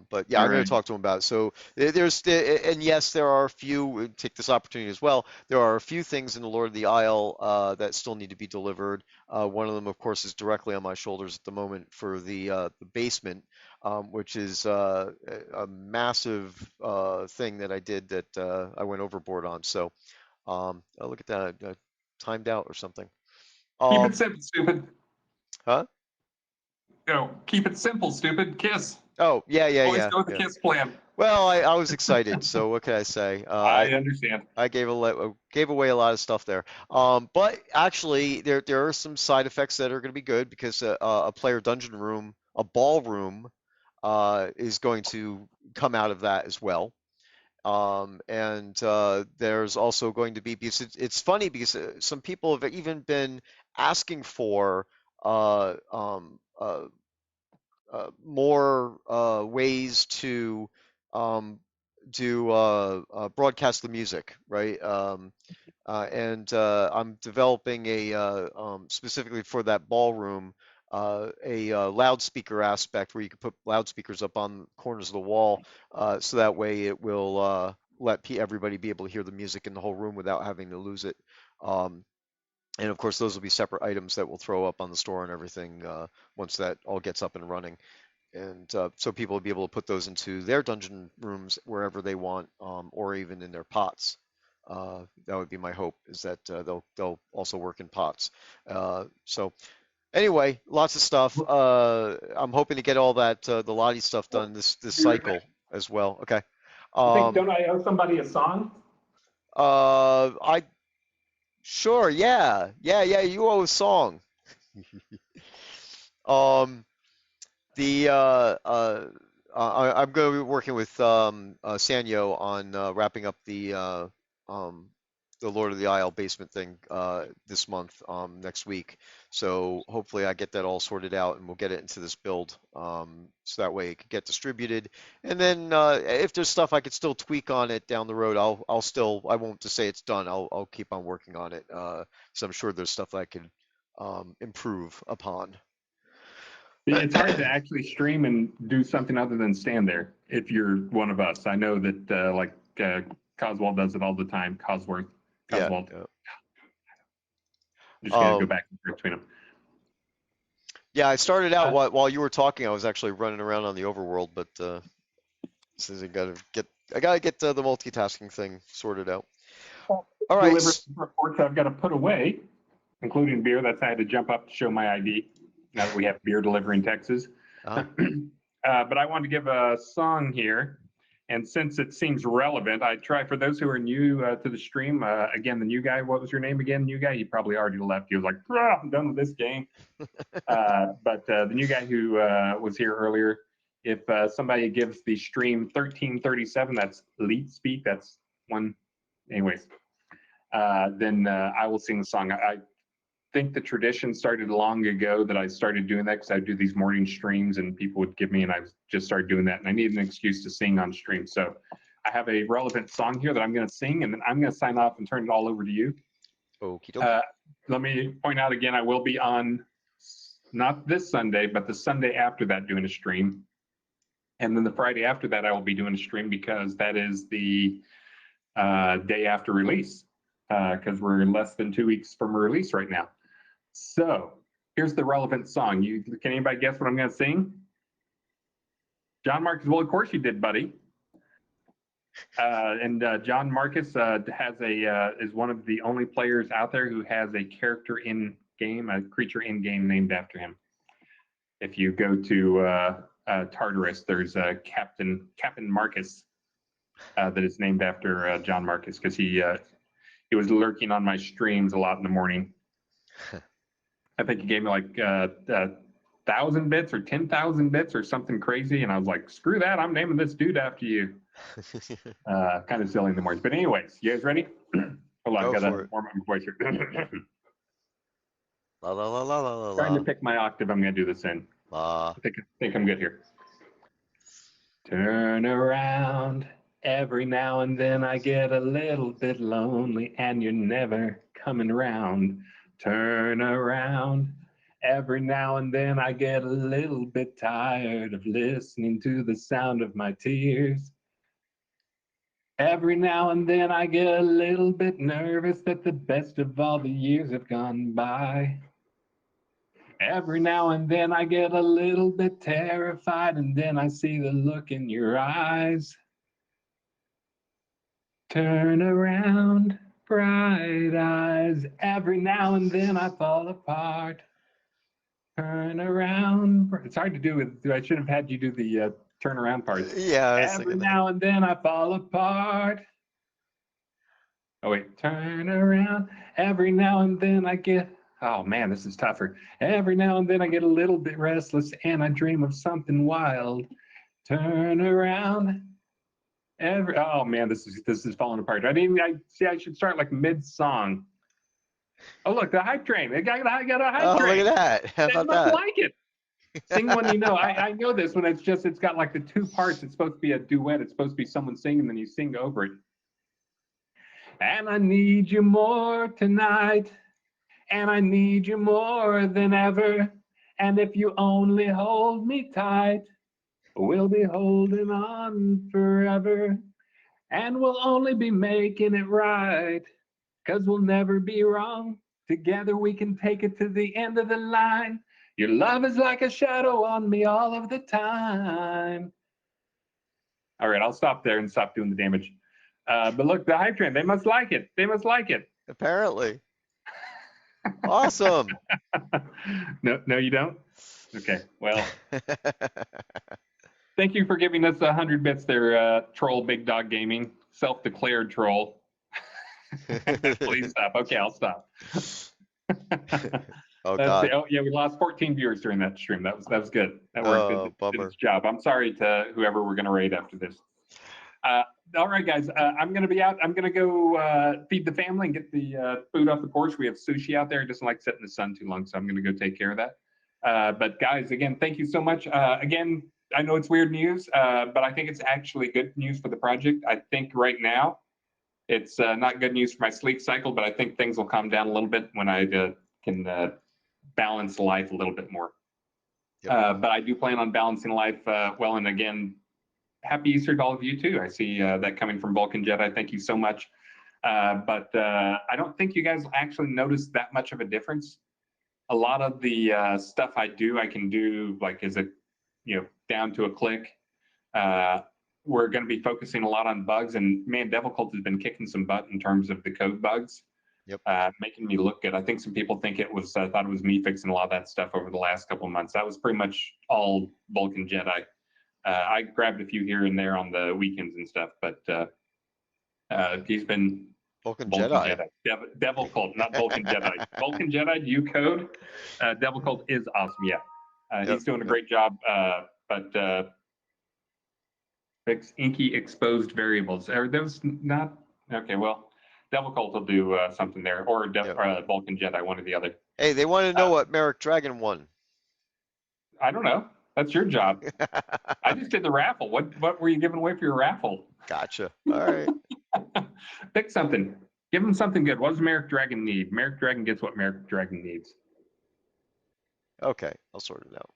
But yeah, All I'm going right. to talk to him about it. So and yes, there are a few, take this opportunity as well. There are a few things in the Lord of the Isle that still need to be delivered. One of them, of course, is directly on my shoulders at the moment for the basement, which is a massive thing that I did that I went overboard on. So oh, look at that, timed out or something. Keep it Um, simple, stupid. huh? No, keep it simple, stupid. Kiss. Oh, yeah, yeah, Always yeah, go with the yeah. kiss plan. Well, I was excited, so what can I say? I understand. I gave away a lot of stuff there. But actually, there are some side effects that are going to be good because a player dungeon room, a ballroom, is going to come out of that as well. And there's also going to be because it's funny because some people have even been asking for uh, um, uh, more ways to um, do broadcast the music, right? And I'm developing a specifically for that ballroom a loudspeaker aspect where you can put loudspeakers up on corners of the wall, so that way it will let everybody be able to hear the music in the whole room without having to lose it. Um, and of course, those will be separate items that we'll throw up on the store and everything once that all gets up and running. And so people will be able to put those into their dungeon rooms wherever they want, or even in their pots. That would be my hope, is that they'll also work in pots. So anyway, lots of stuff. I'm hoping to get all that the Lottie stuff done this cycle as well. Okay. I think, Um, don't I owe somebody a song? I sure, yeah, yeah, yeah. You owe a song. Um, the I'm going to be working with Sanyo on wrapping up um, the Lord of the Isle basement thing this month, next week. So hopefully I get that all sorted out and we'll get it into this build, so that way it can get distributed. And then if there's stuff I could still tweak on it down the road, I'll still, I won't just say it's done. I'll keep on working on it. So I'm sure there's stuff I could improve upon. It's hard to actually stream and do something other than stand there if you're one of us. I know that Coswald does it all the time. Yeah. Coswald. Yeah. I'm just gonna go Um, back and forth between them. Yeah, I started out Uh, while you were talking. I was actually running around on the overworld, but since I gotta get the multitasking thing sorted out. All right. Deliver reports I've got to put away, including beer. That's I had to jump up to show my ID. Now that we have beer delivery in Texas. Uh, But I wanted to give a song here. And since it seems relevant, I try for those who are new to the stream. Again, the new guy, what was your name again? New guy, he probably already left. He was like, I'm done with this game. But the new guy who was here earlier, if somebody gives the stream 1337, that's lead speak, that's one. Anyways, then I will sing the song. I think the tradition started long ago that I started doing that because I do these morning streams and people would give me, and I just started doing that. And I needed an excuse to sing on stream. So I have a relevant song here that I'm going to sing, and then I'm going to sign off and turn it all over to you. Okie dokie. Let me point out again, I will be on not this Sunday, but the Sunday after that doing a stream. And then the Friday after that, I will be doing a stream because that is the day after release, because we're less than 2 weeks from release right now. So here's the relevant song. Can anybody guess what I'm going to sing? John Marcus. Well, of course you did, buddy. And John Marcus is one of the only players out there who has a character in game, a creature in game named after him. If you go to Tartarus, there's a Captain Marcus that is named after John Marcus because he was lurking on my streams a lot in the morning. I think he gave me like 1,000 bits or 10,000 bits or something crazy, and I was like, "Screw that! I'm naming this dude after you." Kind of silly in the morning, but anyways, you guys ready? Hold on, Go I gotta for it. warm up my voice here. La la la la la la Trying to la. pick my octave. I'm gonna do this in. La. I think I'm good here. Turn around. Every now and then I get a little bit lonely, and you're never coming around. Turn around. Every now and then I get a little bit tired of listening to the sound of my tears. Every now and then I get a little bit nervous that the best of all the years have gone by. Every now and then I get a little bit terrified, and then I see the look in your eyes. Turn around, bright eyes. Every now and then I fall apart. Turn around. It's hard to do with. I should have had you do the turn around parts. Yeah, I was Every thinking that. now and then I fall apart. Oh wait, turn around. Every now and then I get. Oh man, this is tougher. Every now and then I get a little bit restless and I dream of something wild. Turn around. Oh man, this is falling apart. I should start like mid song. Oh look, the hype train. I got a hype Oh, look train. at that. How They about must that? like it. Sing one you know. I know this when it's got like the two parts. It's supposed to be a duet. It's supposed to be someone singing, then you sing over it. And I need you more tonight. And I need you more than ever. And if you only hold me tight, we'll be holding on forever. And we'll only be making it right. 'Cause we'll never be wrong. Together we can take it to the end of the line. Your love is like a shadow on me all of the time. All right, I'll stop there and stop doing the damage. But look, the hype train, they must like it. They must like it. Apparently. Awesome. No, you don't? Okay, well, thank you for giving us 100 bits there, Troll Big Dog Gaming, self-declared troll. Please stop. Okay, I'll stop. Oh Let's see. God. Oh yeah, we lost 14 viewers during that stream. That was good. That worked. Did its Bummer. job. I'm sorry to whoever we're going to raid after this. Uh, all right, guys. I'm going to be out. I'm going to go feed the family and get the food off the porch. We have sushi out there. It doesn't like sitting in the sun too long, so I'm going to go take care of that. But guys, again, thank you so much. Again, I know it's weird news, but I think it's actually good news for the project. I think right now it's not good news for my sleep cycle, but I think things will calm down a little bit when I can balance life a little bit more. Yep. But I do plan on balancing life well. And again, happy Easter to all of you too. I see that coming from Vulcan Jedi. Thank you so much. But I don't think you guys actually notice that much of a difference. A lot of the stuff I do, I can do like as a, down to a click. Uh, we're going to be focusing a lot on bugs, and man, Devil Cult has been kicking some butt in terms of the code bugs, Yep. making me look good. I think some people think it was thought it was me fixing a lot of that stuff over the last couple of months. That was pretty much all Vulcan Jedi. I grabbed a few here and there on the weekends and stuff, but he's been Vulcan Vulcan Jedi. Jedi, Devil Cult, not Vulcan Jedi. Vulcan Jedi, do you code? Devil Cult is awesome. Yeah, Yep. he's doing a Yep. great job. But fix inky exposed variables. Are those not okay? Well, Devil Cult will do something there, or Yep. Vulcan Jedi, one or the other. Hey, they want to know what Merrick Dragon won. I don't know. That's your job. I just did the raffle. What were you giving away for your raffle? Gotcha. All right. Pick something. Give him something good. What does Merrick Dragon need? Merrick Dragon gets what Merrick Dragon needs. Okay, I'll sort it out.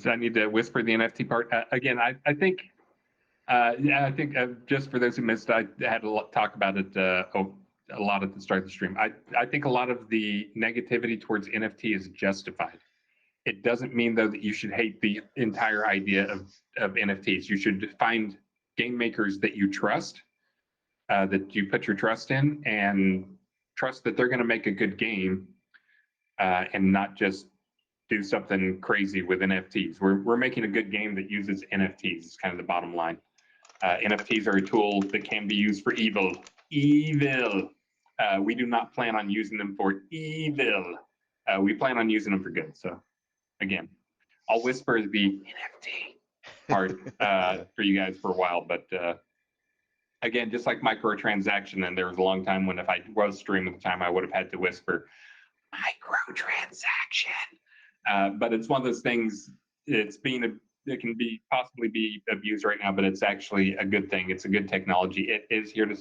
I need to whisper the NFT part again. I think. Yeah, I think just for those who missed, I had a talk about it a lot at the start of the stream. I think a lot of the negativity towards NFT is justified. It doesn't mean though that you should hate the entire idea of NFTs. You should find game makers that you trust, that you put your trust in, and trust that they're going to make a good game, and not just do something crazy with NFTs. We're making a good game that uses NFTs. It's kind of the bottom line. NFTs are a tool that can be used for evil. Evil. We do not plan on using them for evil. We plan on using them for good. So again, I'll whisper the NFT part Yeah. for you guys for a while, but again, just like microtransaction, and there was a long time when if I was streaming at the time, I would have had to whisper microtransaction. But it's one of those things. It can be possibly be abused right now, but it's actually a good thing. It's a good technology. It is here to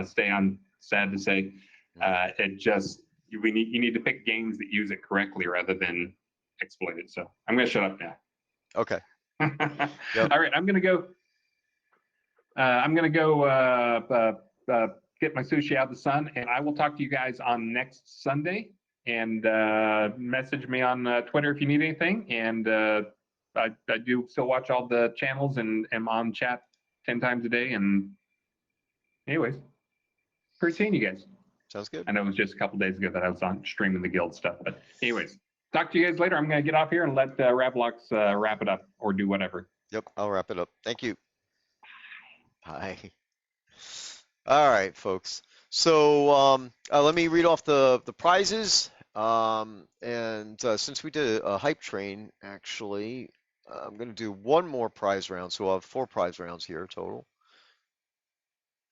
stay on. Sad to say, it just you need to pick games that use it correctly rather than exploit it. So I'm going to shut up now. Okay. Yep. All right, I'm going to go. I'm going to go get my sushi out of the sun, and I will talk to you guys on next Sunday. And message me on Twitter if you need anything. And I do still watch all the channels and am on chat 10 times a day. And anyways, great seeing you guys. Sounds good. I know it was just a couple days ago that I was on streaming the guild stuff. But anyways, talk to you guys later. I'm going to get off here and let Ravalox wrap it up or do whatever. Yep. I'll wrap it up. Thank you. Bye. All right, folks. So let me read off the prizes. And since we did a hype train, actually, I'm going to do one more prize round. So I'll have 4 prize rounds here total.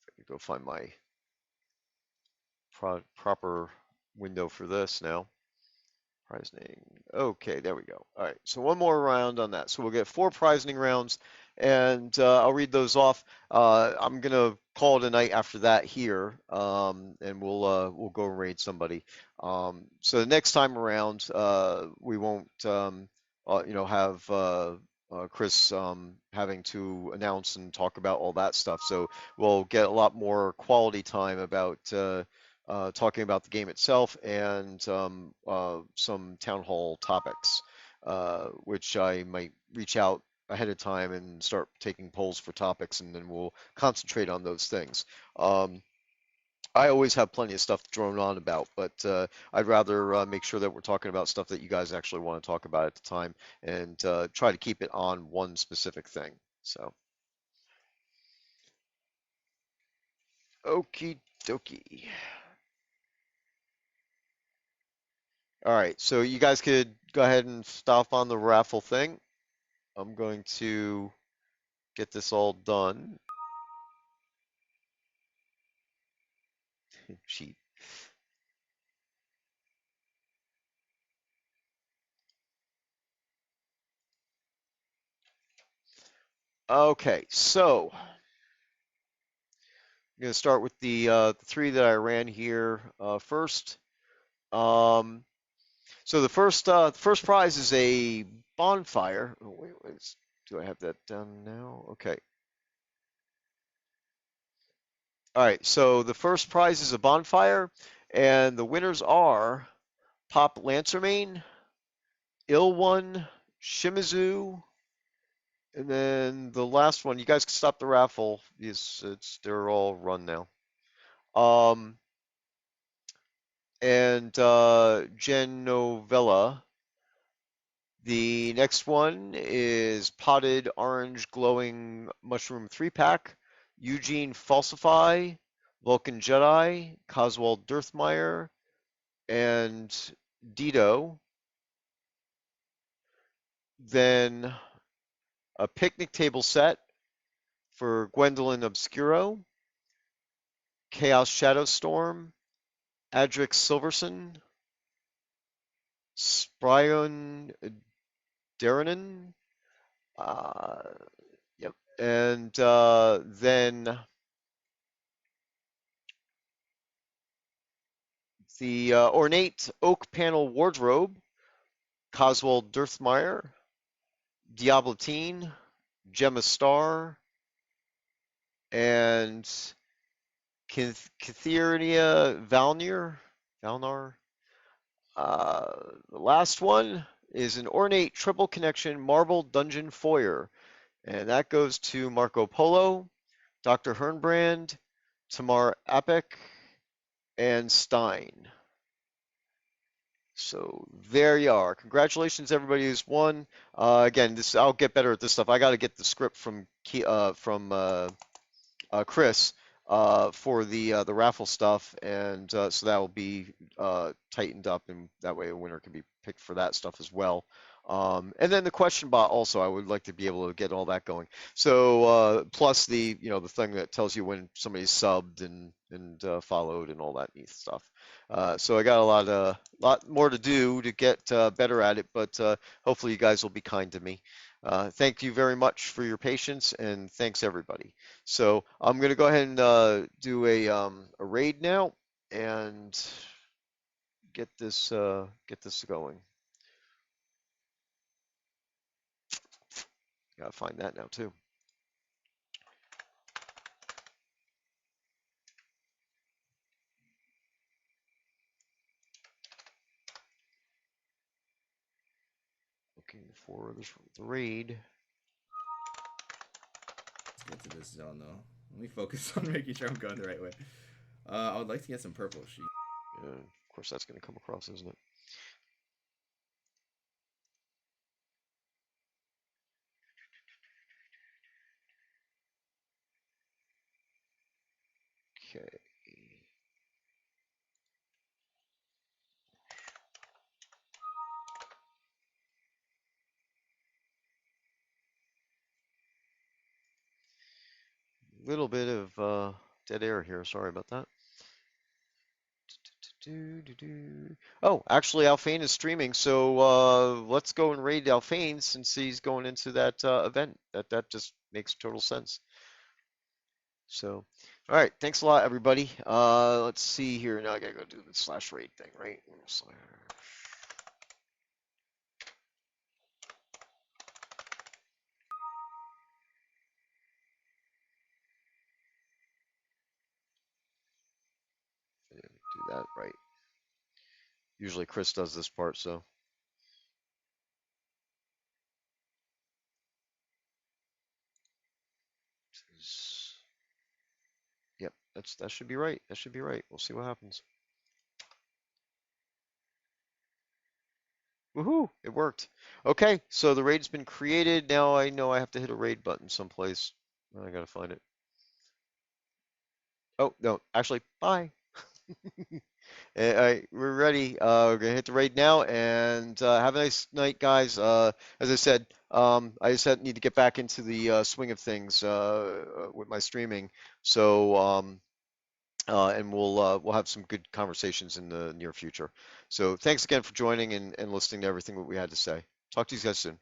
Let me go find my proper window for this now. Prize name. Okay, there we go. All right, so one more round on that. So we'll get 4 prizing rounds, and I'll read those off. I'm gonna call it a night after that here, and we'll go and raid somebody. So the next time around, we won't, have Chris having to announce and talk about all that stuff. So we'll get a lot more quality time about. Talking about the game itself and some town hall topics, which I might reach out ahead of time and start taking polls for topics, and then we'll concentrate on those things. I always have plenty of stuff to drone on about, but I'd rather make sure that we're talking about stuff that you guys actually want to talk about at the time and try to keep it on one specific thing. So, okie dokie. All right, so you guys could go ahead and stop on the raffle thing. I'm going to get this all done. Cheat. Okay, so I'm going to start with the three that I ran here first. Um, so the first prize is a bonfire. Oh, wait, do I have that done now? Okay. All right, so the first prize is a bonfire, and the winners are Pop Lancermane, Ill One, Shimizu, and then the last one. You guys can stop the raffle. They're all run now. Um, and Genovella. The next one is Potted Orange Glowing Mushroom 3-pack, Eugene Falsify, Vulcan Jedi, Coswald Dirthmeyer, and Dido. Then a picnic table set for Gwendolyn Obscuro, Chaos Shadowstorm, Adrix Silverson, Spryon Darrenin, uh, yep, and then the ornate oak panel wardrobe, Coswald Dirthmeyer, Diablotine, Gemma Star, and Cytheria Valnar. The last one is an ornate triple connection marble dungeon foyer, and that goes to Marco Polo, Dr. Hernbrand, Tamar Apek, and Stein. So there you are. Congratulations, everybody who's won. Again, this I'll get better at this stuff. I got to get the script from Chris for the raffle stuff, and so that will be tightened up, and that way a winner can be picked for that stuff as well. And then the question bot also, I would like to be able to get all that going. So plus the thing that tells you when somebody's subbed and followed and all that neat stuff. So I got a lot more to do to get better at it, but hopefully you guys will be kind to me. Thank you very much for your patience, and thanks everybody. So I'm gonna go ahead and do a raid now and get this going. Gotta find that now too. Looking for the raid. Let's get to this zone though. Let me focus on making sure I'm going the right way. I would like to get some purple sheep. Of course, that's gonna come across, isn't it? Okay. Little bit of dead air here. Sorry about that. Oh, actually, Alphane is streaming, so let's go and raid Alphane since he's going into that event. That just makes total sense. So, all right, thanks a lot, everybody. Let's see here. Now I gotta go do the slash raid thing, right? Do that right. Usually Chris does this part, so. Yep, that should be right. That should be right. We'll see what happens. Woohoo! It worked. Okay, so the raid's been created. Now I know I have to hit a raid button someplace. I gotta find it. Oh, no, actually, bye. We're ready. We're gonna hit the raid now, and have a nice night, guys. As I said, I just need to get back into the swing of things with my streaming. So, and we'll have some good conversations in the near future. So, thanks again for joining and listening to everything that we had to say. Talk to you guys soon.